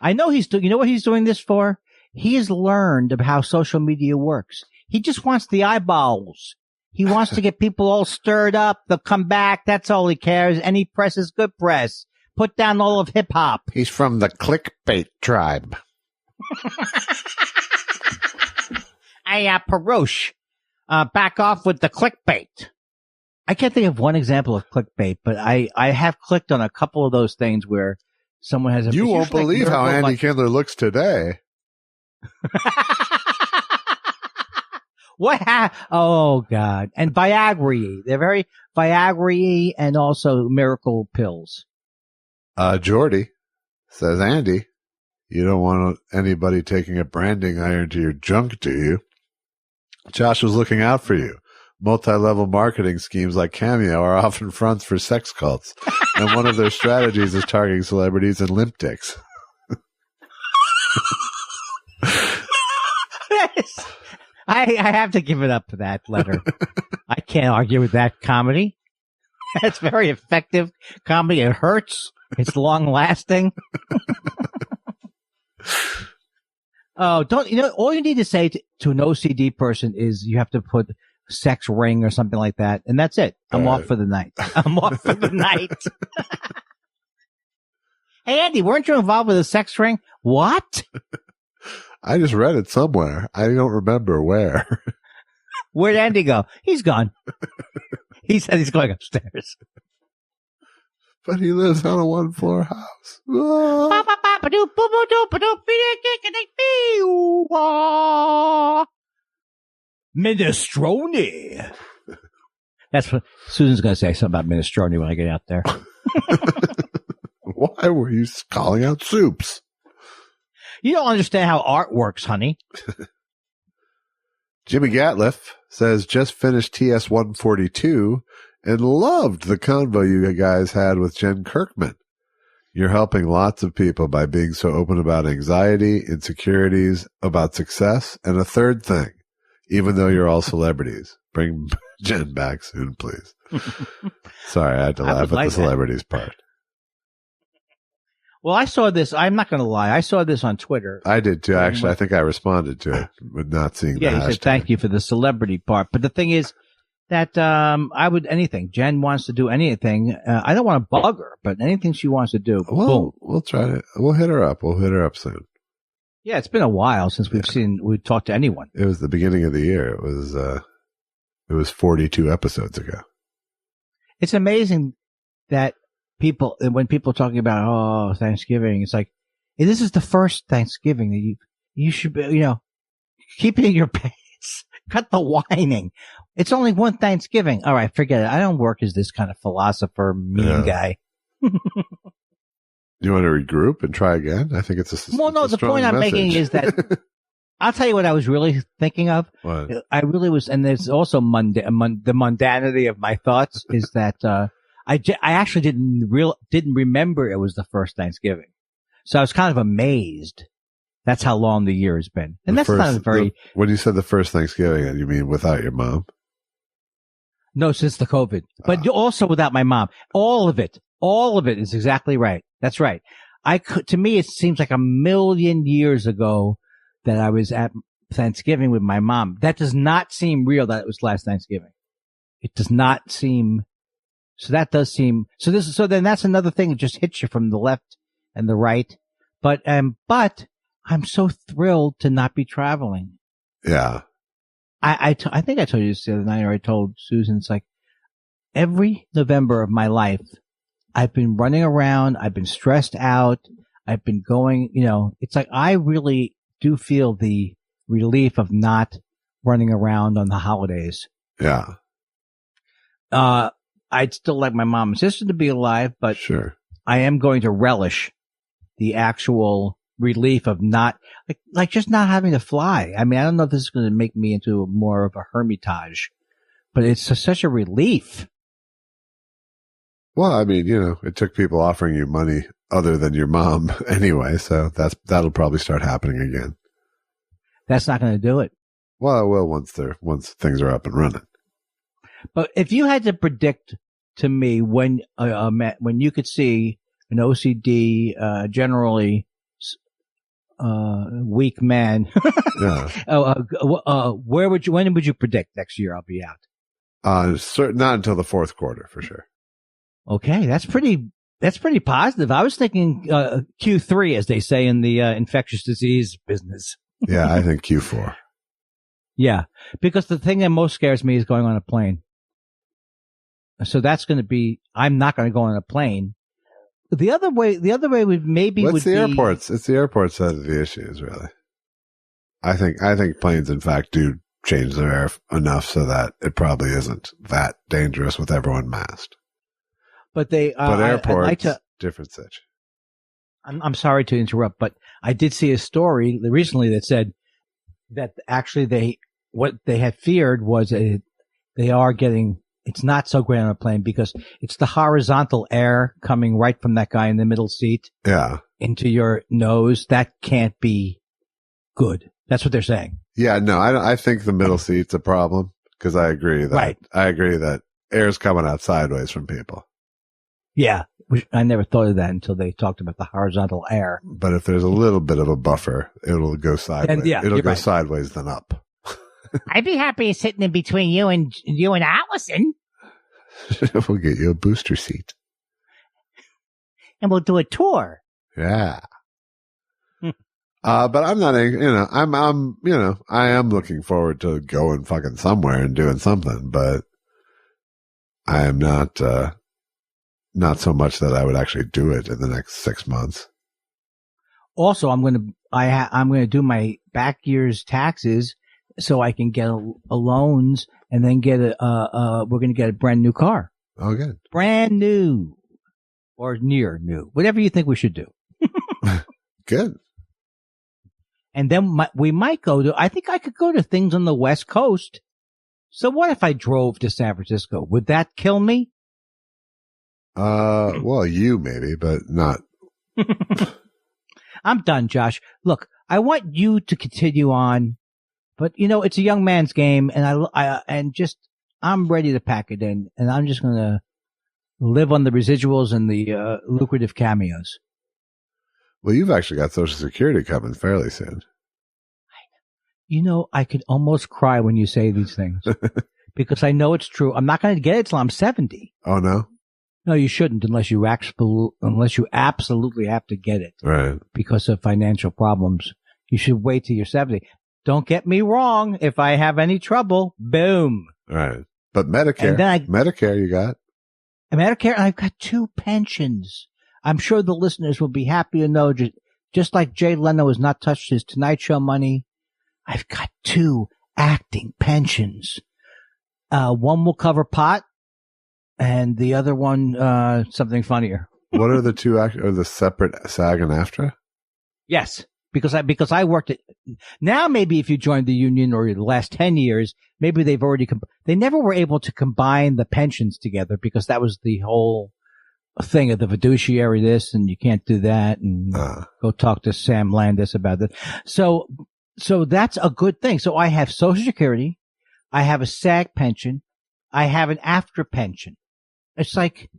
I know you know what he's doing this for? He has learned of how social media works. He just wants the eyeballs. He wants to get people all stirred up. They'll come back. That's all he cares. Any press is good press. Put down all of hip hop. He's from the clickbait tribe. Hey, Perush, back off with the clickbait. I can't think of one example of clickbait, but I have clicked on a couple of those things where someone has a. You won't believe how Andy Kindler looks today. What? Oh God! And Viagra. They're very Viagra and also miracle pills. Jordy says, Andy, you don't want anybody taking a branding iron to your junk, do you? Josh was looking out for you. Multi-level marketing schemes like Cameo are often fronts for sex cults, and one of their strategies is targeting celebrities and limp dicks. I have to give it up for that letter. I can't argue with that comedy. That's very effective comedy. It hurts. It's long lasting. Oh, all you need to say to an OCD person is you have to put sex ring or something like that. And that's it. I'm off for the night. Hey, Andy, weren't you involved with a sex ring? What? I just read it somewhere. I don't remember where. Where'd Andy go? He's gone. He said he's going upstairs. But he lives on a 1-floor house. Minestrone. That's what Susan's going to say, something about minestrone when I get out there. Why were you calling out soups? You don't understand how art works, honey. Jimmy Gatliff says, just finished TS 142 and loved the convo you guys had with Jen Kirkman. You're helping lots of people by being so open about anxiety, insecurities, about success, and a third thing, even though you're all celebrities. Bring Jen back soon, please. Sorry, I had to laugh at the celebrities part. Well, I saw this. I'm not going to lie. I saw this on Twitter. I did too. Actually, I think I responded to it with not seeing the hashtag. Yeah, he said thank you for the celebrity part. But the thing is that I would anything. Jen wants to do anything. I don't want to bug her, but anything she wants to do. Well, we'll try to. We'll hit her up. We'll hit her up soon. Yeah, it's been a while since we've talked to anyone. It was the beginning of the year. It was 42 episodes ago. It's amazing that when people are talking about, Thanksgiving, it's like, hey, this is the first Thanksgiving that you should be, keep it in your pants. Cut the whining. It's only one Thanksgiving. All right, forget it. I don't work as this kind of philosopher, mean guy. You want to regroup and try again? I think it's a well, no, the point I'm making is that I'll tell you what I was really thinking of. What? I really was, and there's also the mundanity of my thoughts is that, I actually didn't remember it was the first Thanksgiving. So I was kind of amazed. That's how long the year has been. And that's not very... When you said the first Thanksgiving, you mean without your mom? No, since the COVID. But also without my mom. All of it is exactly right. That's right. To me, it seems like 1,000,000 years ago that I was at Thanksgiving with my mom. That does not seem real that it was last Thanksgiving. It does not seem... So that does seem, so then that's another thing that just hits you from the left and the right. But I'm so thrilled to not be traveling. Yeah. I think I told you this the other night, or I told Susan, it's like every November of my life, I've been running around. I've been stressed out. I've been going, it's like I really do feel the relief of not running around on the holidays. Yeah. I'd still like my mom and sister to be alive, but sure. I am going to relish the actual relief of not, just not having to fly. I mean, I don't know if this is going to make me into more of a hermitage, but it's such a relief. Well, I mean, it took people offering you money other than your mom anyway, so that'll probably start happening again. That's not going to do it. Well, it will once things are up and running. But if you had to predict to me when you could see an OCD, generally weak man, when would you predict next year I'll be out? Not until the fourth quarter for sure. Okay, that's pretty positive. I was thinking Q3, as they say in the infectious disease business. Yeah, I think Q4. Yeah, because the thing that most scares me is going on a plane. So that's going to be, I'm not going to go on a plane. The other way would maybe What's would the be airports? It's the airports that are the issues, really. I think planes, in fact, do change their air enough so that it probably isn't that dangerous with everyone masked. But airports, different situation. I'm sorry to interrupt, but I did see a story recently that said that actually what they had feared was they are getting, it's not so great on a plane because it's the horizontal air coming right from that guy in the middle seat. Yeah. Into your nose. That can't be good. That's what they're saying. Yeah, no, I think the middle seat's a problem because I agree that air's coming out sideways from people. Yeah. I never thought of that until they talked about the horizontal air. But if there's a little bit of a buffer, it'll go sideways. It'll go sideways then up. I'd be happy sitting in between you and Allison. We'll get you a booster seat. And we'll do a tour. Yeah. But I'm not, I am looking forward to going fucking somewhere and doing something, but I am not so much that I would actually do it in the next 6 months. Also, I'm going to do my back year's taxes so I can get a loans and then get we're going to get a brand new car. Oh, good. Brand new or near new, whatever you think we should do. Good. And then we might I think I could go to things on the West Coast. So what if I drove to San Francisco? Would that kill me? Well, you maybe, but not. I'm done, Josh. Look, I want you to continue on, but it's a young man's game, and I'm ready to pack it in, and I'm just gonna live on the residuals and the lucrative cameos. Well, you've actually got Social Security coming fairly soon. I could almost cry when you say these things because I know it's true. I'm not going to get it till I'm 70. Oh, no? No, you shouldn't unless you absolutely have to get it. Right. Because of financial problems. You should wait till you're 70. Don't get me wrong. If I have any trouble, boom. Right. But Medicare, Medicare you got. Medicare, I've got 2 pensions. I'm sure the listeners will be happy to know, just like Jay Leno has not touched his Tonight Show money, I've got 2 acting pensions. One will cover pot, and the other one, something funnier. What are the 2 are the separate SAG and AFTRA? Yes, because I worked it. Now maybe if you joined the union or the last 10 years, maybe they've already, they never were able to combine the pensions together because that was the whole thing of the fiduciary this, and you can't do that, and go talk to Sam Landis about this. So that's a good thing. So I have Social Security, I have a SAG pension, I have an AFTRA pension. It's like,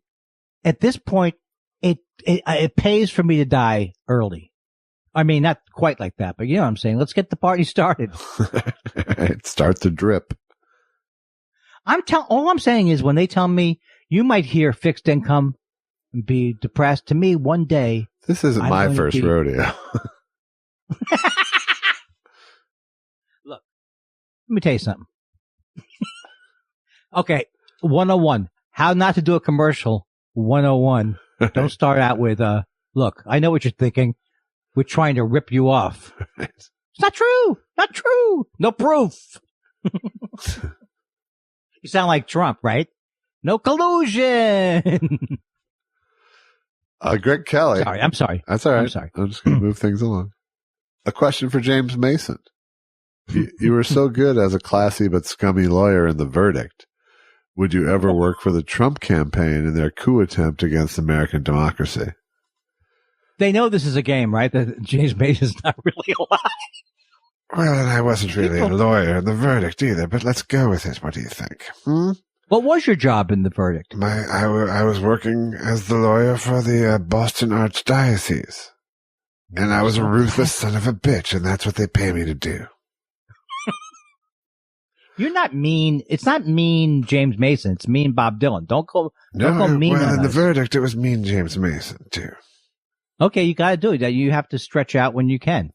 at this point, it pays for me to die early. I mean, not quite like that, but you know what I'm saying. Let's get the party started. Start to drip. All I'm saying is when they tell me you might hear fixed income and be depressed, to me, one day. This isn't my first rodeo. Look, let me tell you something. Okay. 101. How not to do a commercial. 101. Don't start out with, look, I know what you're thinking. We're trying to rip you off. It's not true. Not true. No proof. You sound like Trump, right? No collusion. Greg Kelly. I'm sorry. That's all right. I'm sorry. I'm just going to move things along. A question for James Mason. You were so good as a classy but scummy lawyer in The Verdict. Would you ever work for the Trump campaign in their coup attempt against American democracy? They know this is a game, right? That James Mason's not really alive. Well, and I wasn't really a lawyer in The Verdict either, but let's go with it. What do you think? What was your job in The Verdict? I was working as the lawyer for the Boston Archdiocese. And I was a ruthless son of a bitch, and that's what they pay me to do. You're not mean. It's not mean James Mason. It's mean Bob Dylan. Don't go mean. Well, in The Verdict, it was mean James Mason, too. Okay, you got to do it. You have to stretch out when you can.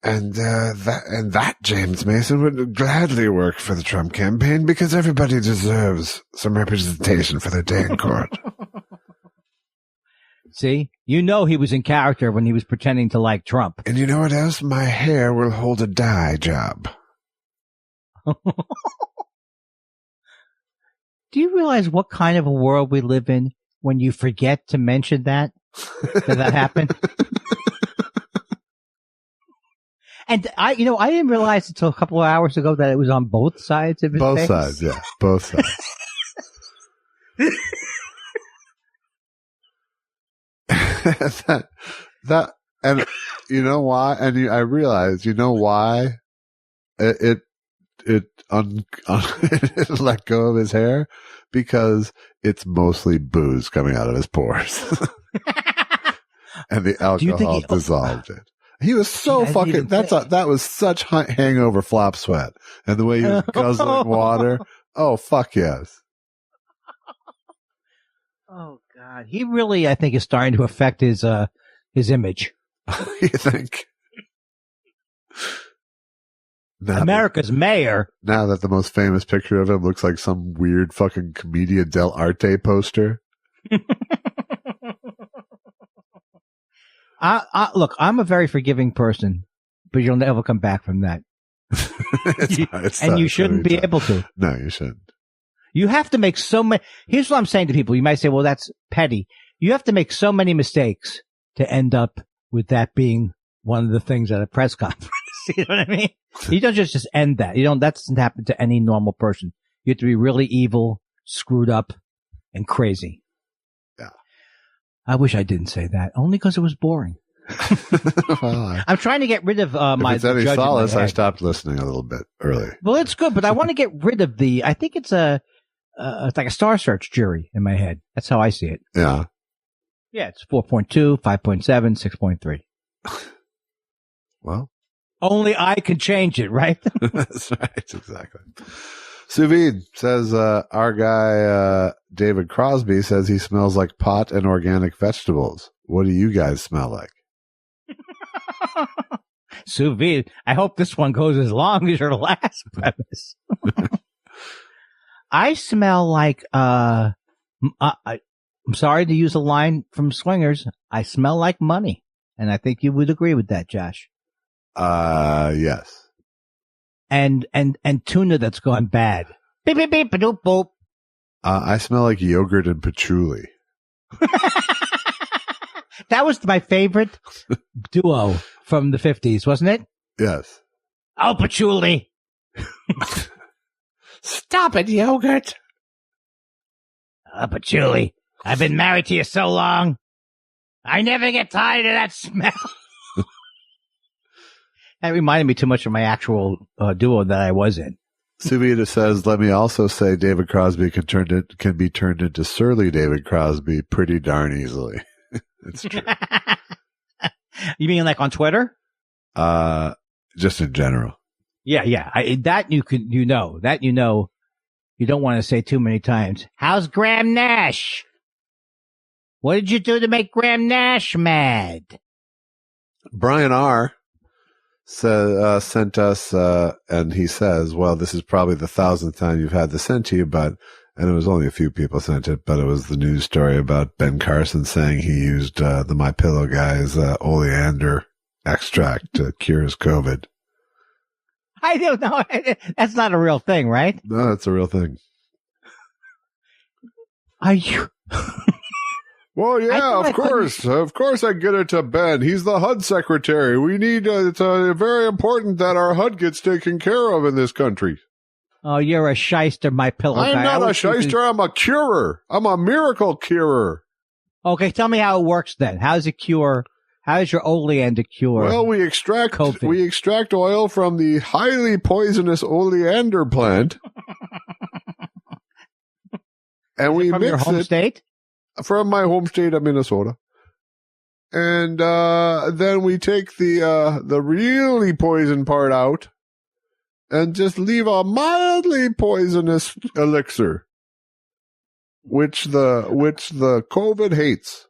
And that James Mason would gladly work for the Trump campaign because everybody deserves some representation for their day in court. See, he was in character when he was pretending to like Trump. And you know what else? My hair will hold a dye job. Do you realize what kind of a world we live in when you forget to mention that? Did that happen? And I didn't realize until a couple of hours ago that it was on both sides of his face. Both sides, yeah. Both sides. that and you know why? And I realized, you know why it let go of his hair? Because it's mostly booze coming out of his pores. And the alcohol dissolved it. He was so fucking, that was such hangover flop sweat. And the way he was guzzling water. Oh, fuck yes. Oh God. He really, I think, is starting to affect his image. You think? America's mayor. Now that the most famous picture of him looks like some weird fucking Commedia dell'arte poster. Look, I'm a very forgiving person, but you'll never come back from that. You shouldn't be able to. No, you shouldn't. You have to make so many. Here's what I'm saying to people. You might say, well, that's petty. You have to make so many mistakes to end up with that being one of the things at a press conference. You know what I mean? You don't just end that. That doesn't happen to any normal person. You have to be really evil, screwed up, and crazy. Yeah. I wish I didn't say that, only because it was boring. Well, I'm trying to get rid of my. If it's any solace, I stopped listening a little bit early. Well, it's good, but I want to get rid of I think it's it's like a Star Search jury in my head. That's how I see it. Yeah. Yeah, it's 4.2, 5.7, 6.3. Well. Only I can change it, right? That's right, exactly. Sous Vide says, our guy, David Crosby says he smells like pot and organic vegetables. What do you guys smell like? Sous Vide, I hope this one goes as long as your last premise. I smell like, I'm sorry to use a line from Swingers. I smell like money. And I think you would agree with that, Josh. Yes. And tuna that's gone bad. Beep, beep, beep, boop, boop. I smell like yogurt and patchouli. That was my favorite duo from the 50s, wasn't it? Yes. Oh, patchouli. Stop it, yogurt. Oh, patchouli. I've been married to you so long. I never get tired of that smell. That reminded me too much of my actual duo that I was in. Suvita says, let me also say David Crosby can be turned into surly David Crosby pretty darn easily. It's true. You mean like on Twitter? Just in general. Yeah. You don't want to say too many times. How's Graham Nash? What did you do to make Graham Nash mad? Brian R. sent us, and he says, well, this is probably the 1,000th time you've had this sent to you, and it was only a few people sent it, but it was the news story about Ben Carson saying he used the MyPillow guy's oleander extract to cure his COVID. I don't know. That's not a real thing, right? No, it's a real thing. Are you? Well, yeah, of course. Of course I get it to Ben. He's the HUD secretary. We need, it's very important that our HUD gets taken care of in this country. Oh, you're a shyster, MyPillow guy. I'm not a shyster. I'm a curer. I'm a miracle curer. Okay, tell me how it works then. How does it cure? How does your oleander cure? Well, we extract oil from the highly poisonous oleander plant. And we from mix your home state? From my home state of Minnesota. And then we take the really poison part out and just leave a mildly poisonous elixir, which the COVID hates.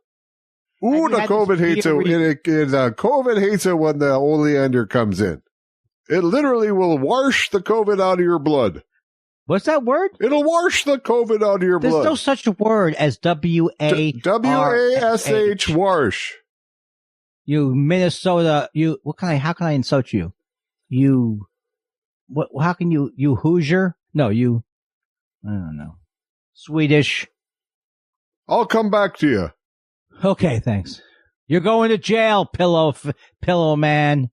Ooh, the COVID hates it. COVID hates it when the oleander comes in. It literally will wash the COVID out of your blood. What's that word? It'll wash the COVID out of your blood. There's no such a word as W-A-R-S-H. W-A-S-H, wash. You Minnesota, how can I insult you? How can you Hoosier? No, I don't know. Swedish. I'll come back to you. Okay, thanks. You're going to jail, pillow man.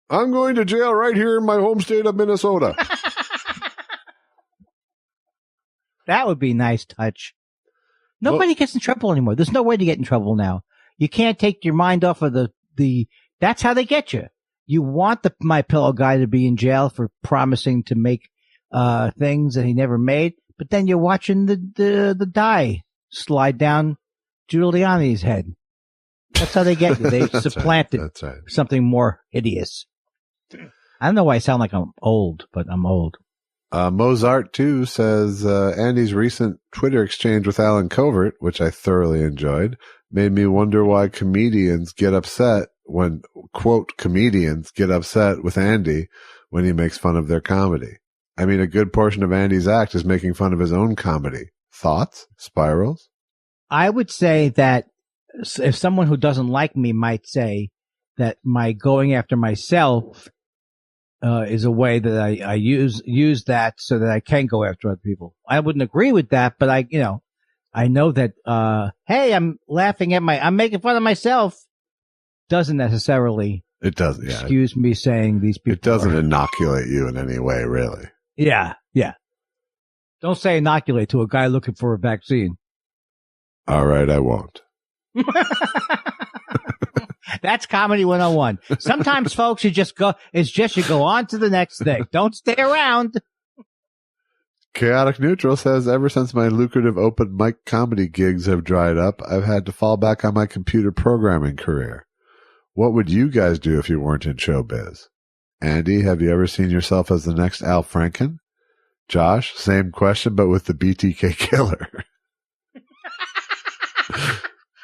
I'm going to jail right here in my home state of Minnesota. That would be a nice touch. Nobody gets in trouble anymore. There's no way to get in trouble now. You can't take your mind off of that's how they get you. You want the My Pillow guy to be in jail for promising to make things that he never made, but then you're watching the die slide down Giuliani's head. That's how they get you. They supplanted something more hideous. I don't know why I sound like I'm old, but I'm old. Mozart, too, says Andy's recent Twitter exchange with Alan Covert, which I thoroughly enjoyed, made me wonder why comedians get upset when, quote, comedians get upset with Andy when he makes fun of their comedy. I mean, a good portion of Andy's act is making fun of his own comedy. Thoughts? Spirals? I would say that if someone who doesn't like me might say that my going after myself is a way that I use that so that I can go after other people. I wouldn't agree with that, but I know that, hey, I'm making fun of myself doesn't necessarily excuse me saying these people. It doesn't inoculate you in any way, really. Yeah. Don't say inoculate to a guy looking for a vaccine. All right, I won't. That's comedy 101. Sometimes, folks, you go on to the next thing. Don't stay around. Chaotic Neutral says, ever since my lucrative open mic comedy gigs have dried up, I've had to fall back on my computer programming career. What would you guys do if you weren't in showbiz? Andy, have you ever seen yourself as the next Al Franken? Josh, same question, but with the BTK killer.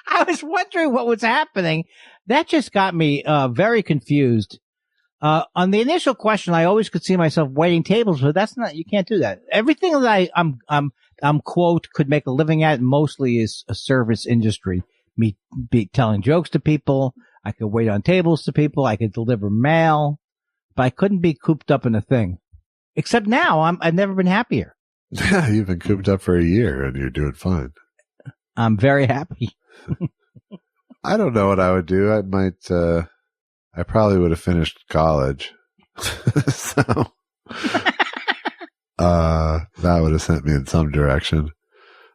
I was wondering what was happening. That just got me very confused. On the initial question, I always could see myself waiting tables, but you can't do that. Everything that I'm quote, could make a living at mostly is a service industry. Me be telling jokes to people. I could wait on tables to people. I could deliver mail, but I couldn't be cooped up in a thing. Except now, I've never been happier. Yeah, you've been cooped up for a year and you're doing fine. I'm very happy. I don't know what I would do. I probably would have finished college. So, that would have sent me in some direction.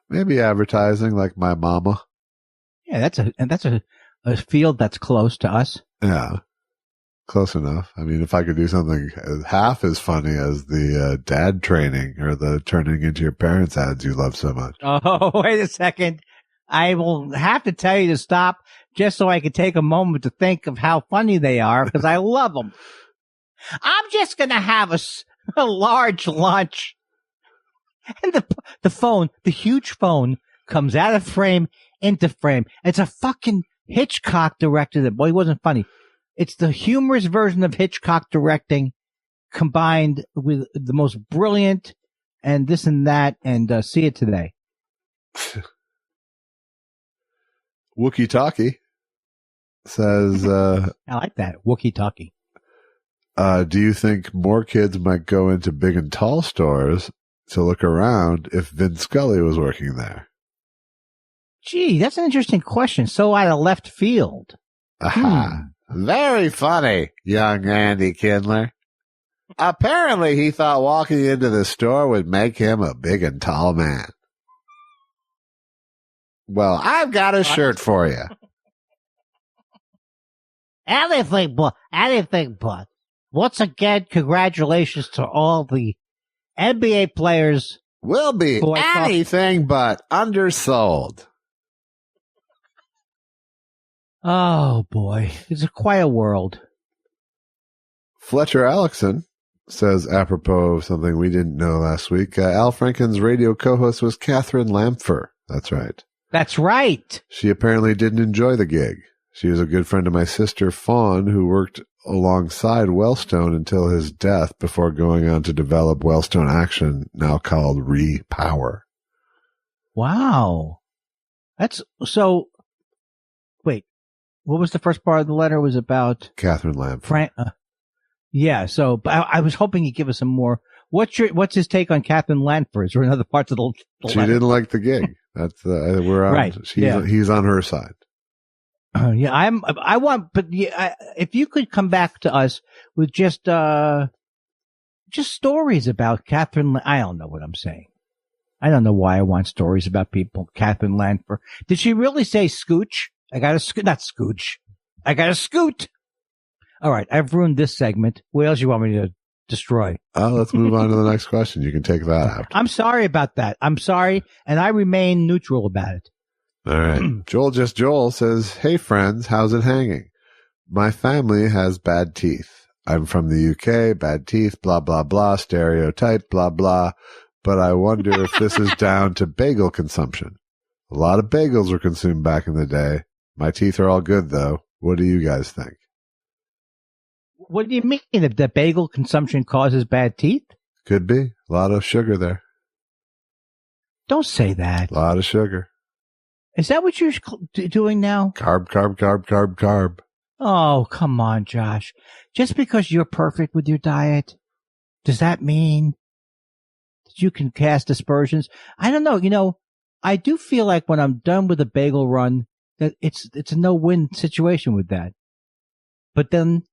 Maybe advertising like my mama. Yeah, that's a field that's close to us. Yeah. Close enough. I mean, if I could do something half as funny as the dad training or the turning into your parents' ads you love so much. Oh, wait a second. I will have to tell you to stop just so I can take a moment to think of how funny they are because I love them. I'm just going to have a large lunch. And the huge phone comes out of frame into frame. It's a fucking Hitchcock directed it. Boy, he wasn't funny. It's the humorous version of Hitchcock directing combined with the most brilliant and this and that and see it today. Wookie Talkie says, I like that. Wookie Talkie. Do you think more kids might go into big and tall stores to look around if Vin Scully was working there? Gee, that's an interesting question. So out of left field. Aha. Very funny, young Andy Kindler. Apparently he thought walking into the store would make him a big and tall man. Well, I've got a shirt for you. Anything but. Once again, congratulations to all the NBA players. Will be anything but undersold. Oh, boy. It's a quiet world. Fletcher Alexson says, apropos of something we didn't know last week, Al Franken's radio co-host was Catherine Lampfer. That's right. That's right. She apparently didn't enjoy the gig. She was a good friend of my sister, Fawn, who worked alongside Wellstone until his death before going on to develop Wellstone Action, now called Repower. Wow. That's so. Wait, what was the first part of the letter? It was about Catherine Lamb. Yeah. So I was hoping you'd give us some more. What's his take on Catherine Lanford? Or in other parts of the She letter? didn't like the gig. That's we're on. Right. He's on her side. Yeah, I want, but if you could come back to us with just stories about Catherine. I don't know what I'm saying. I don't know why I want stories about people. Catherine Lanford. Did she really say scooch? I got a not scooch. I got a scoot. All right. I've ruined this segment. What else you want me to destroy? Let's move on to the next question. You can take that out. I'm sorry about that. I'm sorry. And I remain neutral about it. All right. Joel says, hey friends, how's it hanging? My family has bad teeth. I'm from the UK, bad teeth, blah, blah, blah, stereotype, blah, blah. But I wonder if this is down to bagel consumption. A lot of bagels were consumed back in the day. My teeth are all good though. What do you guys think? What do you mean if the bagel consumption causes bad teeth? Could be. A lot of sugar there. Don't say that. A lot of sugar. Is that what you're doing now? Carb. Oh, come on, Josh. Just because you're perfect with your diet, does that mean that you can cast aspersions? I don't know. You know, I do feel like when I'm done with a bagel run, that it's a no-win situation with that. But then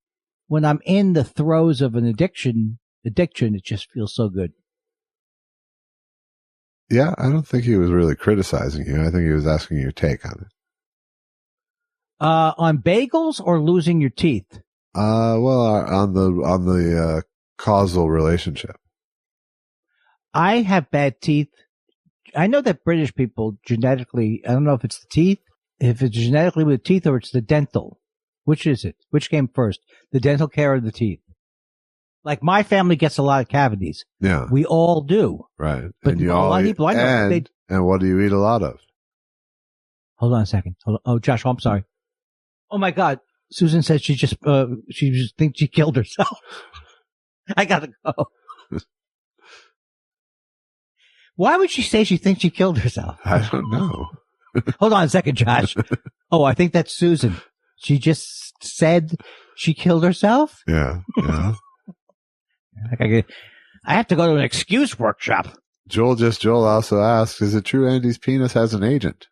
when I'm in the throes of an addiction, it just feels so good. Yeah, I don't think he was really criticizing you. I think he was asking your take on it. On bagels or losing your teeth? Well, on the causal relationship. I have bad teeth. I know that British people genetically, I don't know if it's the teeth, if it's genetically with teeth or it's the dental. Which is it? Which came first? The dental care or the teeth? Like my family gets a lot of cavities. Yeah. We all do. Right. But a lot of people I know. And what do you eat a lot of? Hold on a second. Oh, Josh, I'm sorry. Oh my God. Susan said she just thinks she killed herself. I gotta go. Why would she say she thinks she killed herself? I don't know. Hold on a second, Josh. Oh, I think that's Susan. She just said she killed herself? Yeah. I have to go to an excuse workshop. Joel also asks, is it true Andy's penis has an agent?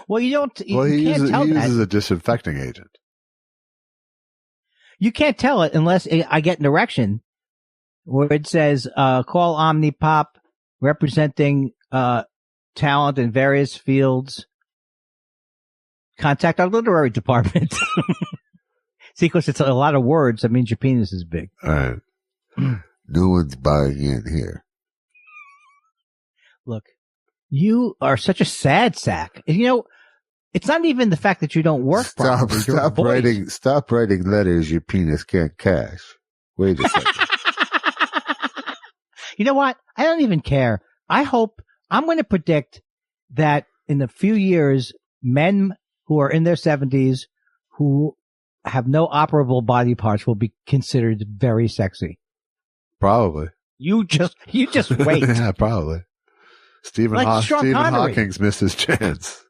Well, he uses a disinfecting agent. You can't tell it unless I get an erection where it says, call Omnipop representing talent in various fields. Contact our literary department. See, because it's a lot of words, that means your penis is big. All right. No one's buying in here. Look, you are such a sad sack. You know, it's not even the fact that you don't work properly. Stop writing letters your penis can't cash. Wait a second. You know what? I don't even care. I'm going to predict that in a few years, men who are in their 70s who have no operable body parts will be considered very sexy. Probably. You just wait. Yeah, probably. Stephen Hawking's missed his chance.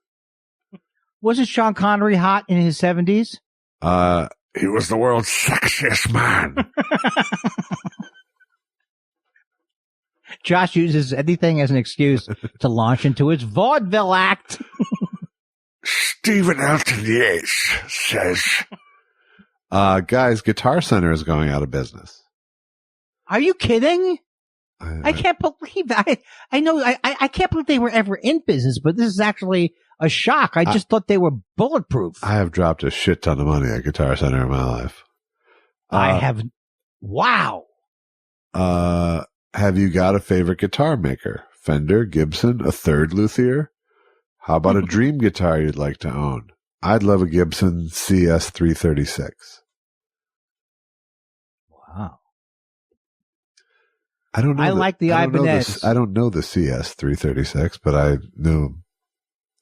Wasn't Sean Connery hot in his 70s? He was the world's sexiest man. Josh uses anything as an excuse to launch into his vaudeville act. Stephen Elton Yates says, guys, Guitar Center is going out of business. Are you kidding? I can't believe that. I can't believe they were ever in business, but this is actually a shock. I just thought they were bulletproof. I have dropped a shit ton of money at Guitar Center in my life. I have. Wow. Have you got a favorite guitar maker? Fender, Gibson, a third luthier? How about a dream guitar you'd like to own? I'd love a Gibson CS336. Wow. I don't know. I like the Ibanez. I don't know the CS 336, but I know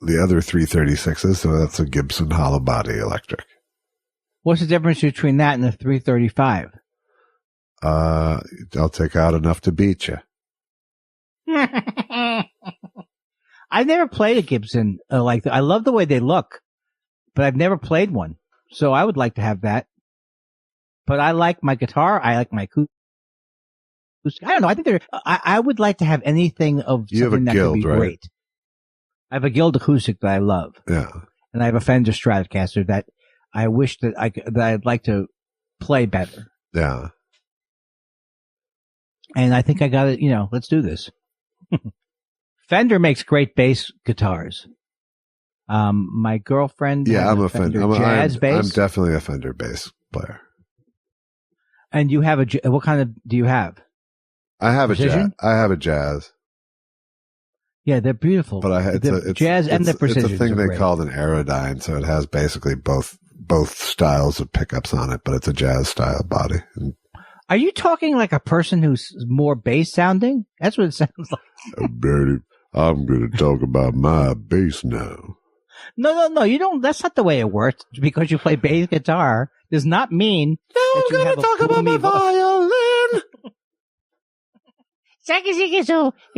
the other 336s, so that's a Gibson hollow body electric. What's the difference between that and the 335? I'll take out enough to beat you. I've never played a Gibson like that. I love the way they look, but I've never played one. So I would like to have that. But I like my guitar. I like my acoustic. I don't know. I think I would like to have anything of something that could be great. I have a Guild acoustic that I love. Yeah. And I have a Fender Stratocaster that I wish that I'd like to play better. Yeah. And I think I got it, let's do this. Fender makes great bass guitars. My girlfriend. Yeah, I'm a Fender jazz bass. I'm definitely a Fender bass player. And you have what kind of do you have? I have Precision? I have a jazz. Yeah, they're beautiful. But the jazz and the Precision. It's a thing they called an Aerodyne, so it has basically both styles of pickups on it, but it's a jazz style body. Are you talking like a person who's more bass sounding? That's what it sounds like. I'm going to talk about my bass now. No, you don't. That's not the way it works. Because you play bass guitar does not mean. Now I'm going to talk about my violin.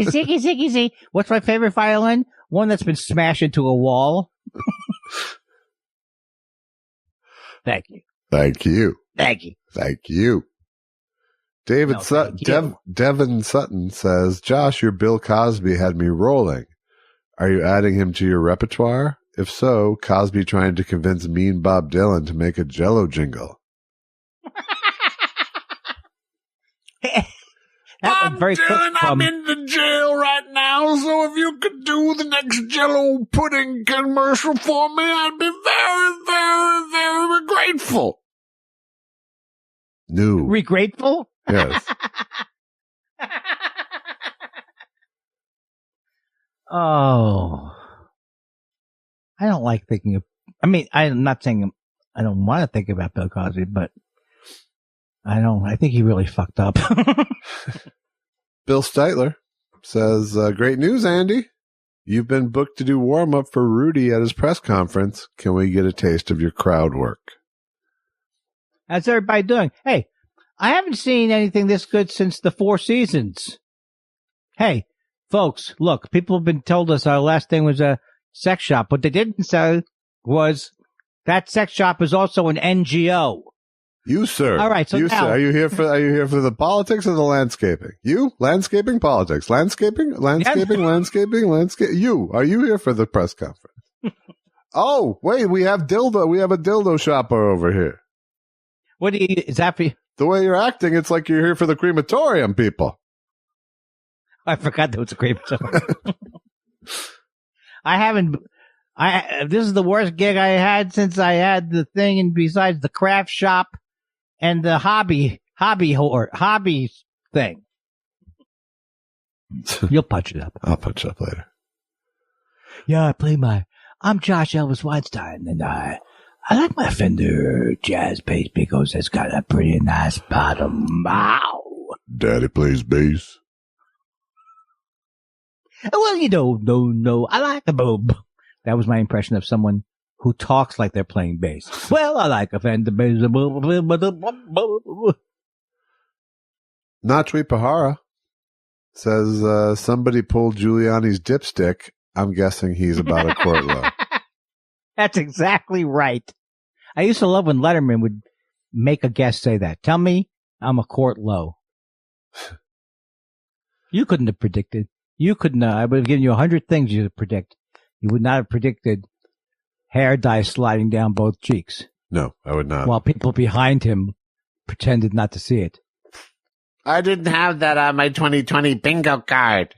Ziggy. What's my favorite violin? One that's been smashed into a wall. Thank you. Devin Sutton says, Josh, your Bill Cosby had me rolling. Are you adding him to your repertoire? If so, Cosby trying to convince mean Bob Dylan to make a Jello jingle. Bob Dylan, I'm in the jail right now, so if you could do the next Jello pudding commercial for me, I'd be very, very, very grateful. No. Regrateful? Yes. Oh. I don't like thinking of, I'm not saying I don't want to think about Bill Cosby, but I think he really fucked up. Bill Steitler says, great news, Andy. You've been booked to do warm-up for Rudy at his press conference. Can we get a taste of your crowd work? How's everybody doing? Hey, I haven't seen anything this good since the Four Seasons. Hey, folks, look, people have been told us our last thing was a sex shop. What they didn't say was that sex shop is also an NGO. You, sir. All right. So you, now, sir, are you here for the politics or the landscaping? You, landscaping, politics, landscaping. You, are you here for the press conference? Oh, wait, we have a dildo shopper over here. What is that for you? The way you're acting, it's like you're here for the crematorium, people. I forgot there was a crematorium. This is the worst gig I had since I had the thing, and besides the craft shop and the hobby thing. You'll punch it up. I'll punch it up later. Yeah, I'm Josh Elvis Weinstein, and I like my Fender jazz bass because it's got a pretty nice bottom. Wow. Daddy plays bass. Well, no, I like a boob. That was my impression of someone who talks like they're playing bass. Well, I like a Fender bass. Natri Pahara says, somebody pulled Giuliani's dipstick. I'm guessing he's about a quart low. That's exactly right. I used to love when Letterman would make a guest say that. Tell me I'm a quart low. You couldn't have predicted. You couldn't. I would have given you 100 things you could predict. You would not have predicted hair dye sliding down both cheeks. No, I would not. While people behind him pretended not to see it. I didn't have that on my 2020 bingo card.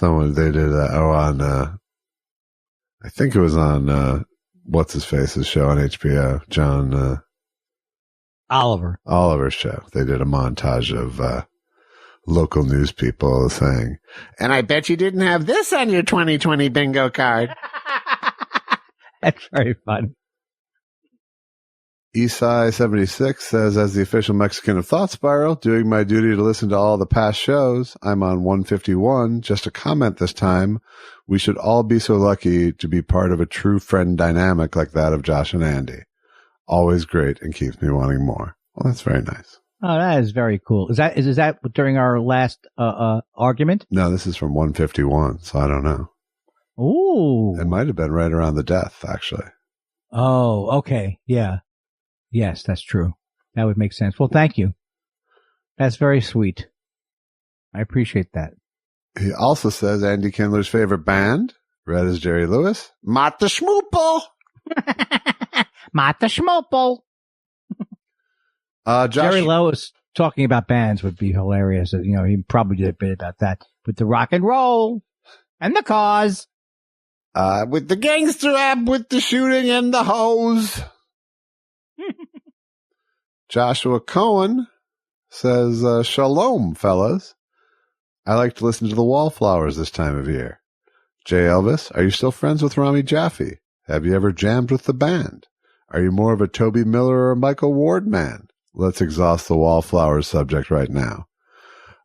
They did on, I think it was on, what's his face's show on HBO, John, Oliver's show. They did a montage of, local news people saying, and I bet you didn't have this on your 2020 bingo card. That's very fun. Esai76 says, as the official Mexican of Thought Spiral, doing my duty to listen to all the past shows. I'm on 151. Just a comment this time. We should all be so lucky to be part of a true friend dynamic like that of Josh and Andy. Always great and keeps me wanting more. Well, that's very nice. Oh, that is very cool. Is that during our last argument? No, this is from 151, so I don't know. Ooh. It might have been right around the death, actually. Oh, okay. Yeah. Yes, that's true. That would make sense. Well, thank you. That's very sweet. I appreciate that. He also says Andy Kindler's favorite band, read as Jerry Lewis, Mata Schmoople. Mata Schmoople. Josh, Jerry Lewis talking about bands would be hilarious. You know, he probably did a bit about that with the rock and roll and the cars. With the gangster rap, with the shooting and the hose. Joshua Cohen says, Shalom, fellas. I like to listen to the Wallflowers this time of year. J. Elvis, are you still friends with Rami Jaffe? Have you ever jammed with the band? Are you more of a Toby Miller or a Michael Ward man? Let's exhaust the Wallflowers subject right now.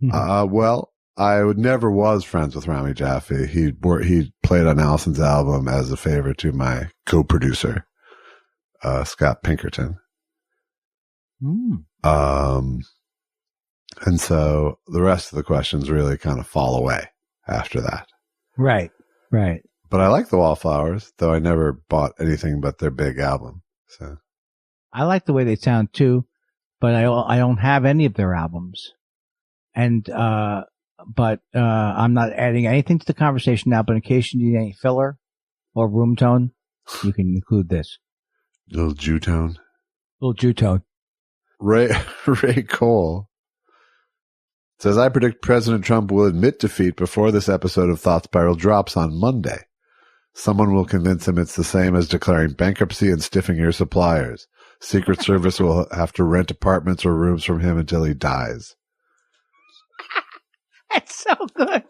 Well, I never was friends with Rami Jaffe. He played on Allison's album as a favor to my co-producer, Scott Pinkerton. And so the rest of the questions really kind of fall away after that. Right. But I like the Wallflowers, though I never bought anything but their big album. So I like the way they sound too, but I don't have any of their albums. And I'm not adding anything to the conversation now, but in case you need any filler or room tone, you can include this. Little Jew-tone. Ray Cole says, I predict President Trump will admit defeat before this episode of Thought Spiral drops on Monday. Someone will convince him it's the same as declaring bankruptcy and stiffing your suppliers. Secret Service will have to rent apartments or rooms from him until he dies. That's so good.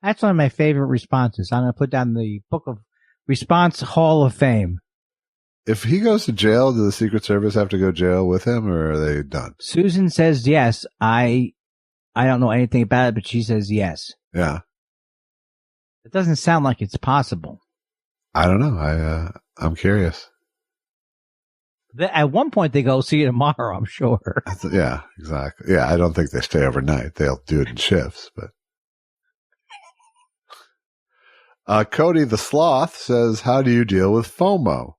That's one of my favorite responses. I'm going to put down the Book of Response Hall of Fame. If he goes to jail, do the Secret Service have to go to jail with him, or are they done? Susan says yes. I don't know anything about it, but she says yes. Yeah. It doesn't sound like it's possible. I don't know. I'm curious. At one point, they go, see you tomorrow, I'm sure. Yeah, exactly. Yeah, I don't think they stay overnight. They'll do it in shifts, but. Cody the Sloth says, how do you deal with FOMO?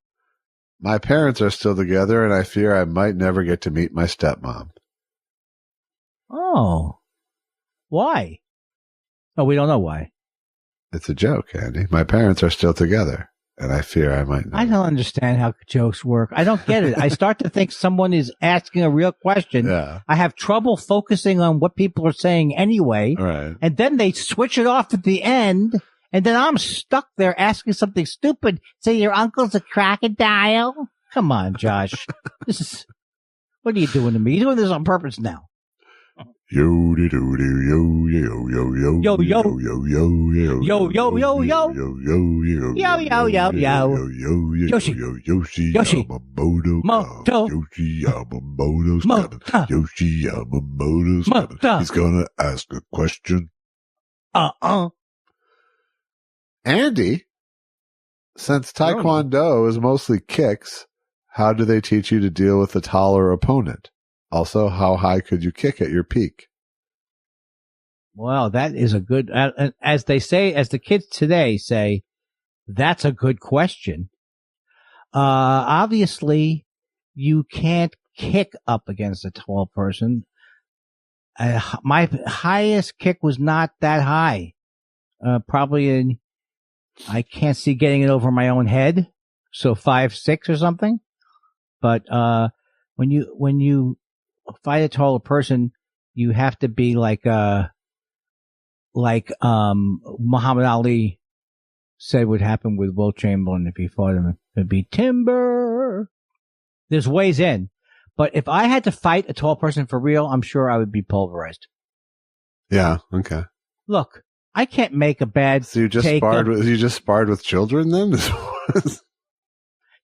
My parents are still together, and I fear I might never get to meet my stepmom. Oh. Why? Oh, we don't know why. It's a joke, Andy. My parents are still together, and I fear I might never. I don't understand how jokes work. I don't get it. I start to think someone is asking a real question. Yeah. I have trouble focusing on what people are saying anyway. Right. And then they switch it off at the end. And then I'm stuck there asking something stupid. Say your uncle's a crocodile? Come on, Josh. What are you doing to me? You're doing this on purpose now. Yo yo yo yo yo yo yo yo yo yo yo yo yo yo yo Yoshi Yoshi Yamamoto's coming. He's gonna ask a question. Andy, since Taekwondo is mostly kicks, how do they teach you to deal with a taller opponent? Also, how high could you kick at your peak? Well, that is a good, as they say, as the kids today say, that's a good question. Obviously, you can't kick up against a tall person. My highest kick was not that high. I can't see getting it over my own head. So 5'6" or something. But, when you fight a taller person, you have to be like Muhammad Ali said would happen with Will Chamberlain if he fought him. It'd be timber. There's ways in. But if I had to fight a tall person for real, I'm sure I would be pulverized. Yeah. Okay. Look, I can't make a bad. So you just sparred with children then?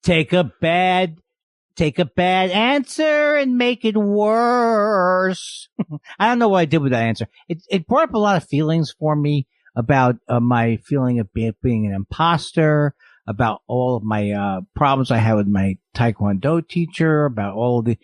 Take a bad take a bad answer and make it worse. I don't know what I did with that answer. It brought up a lot of feelings for me about my feeling of being an imposter, about all of my problems I had with my Taekwondo teacher, about all of the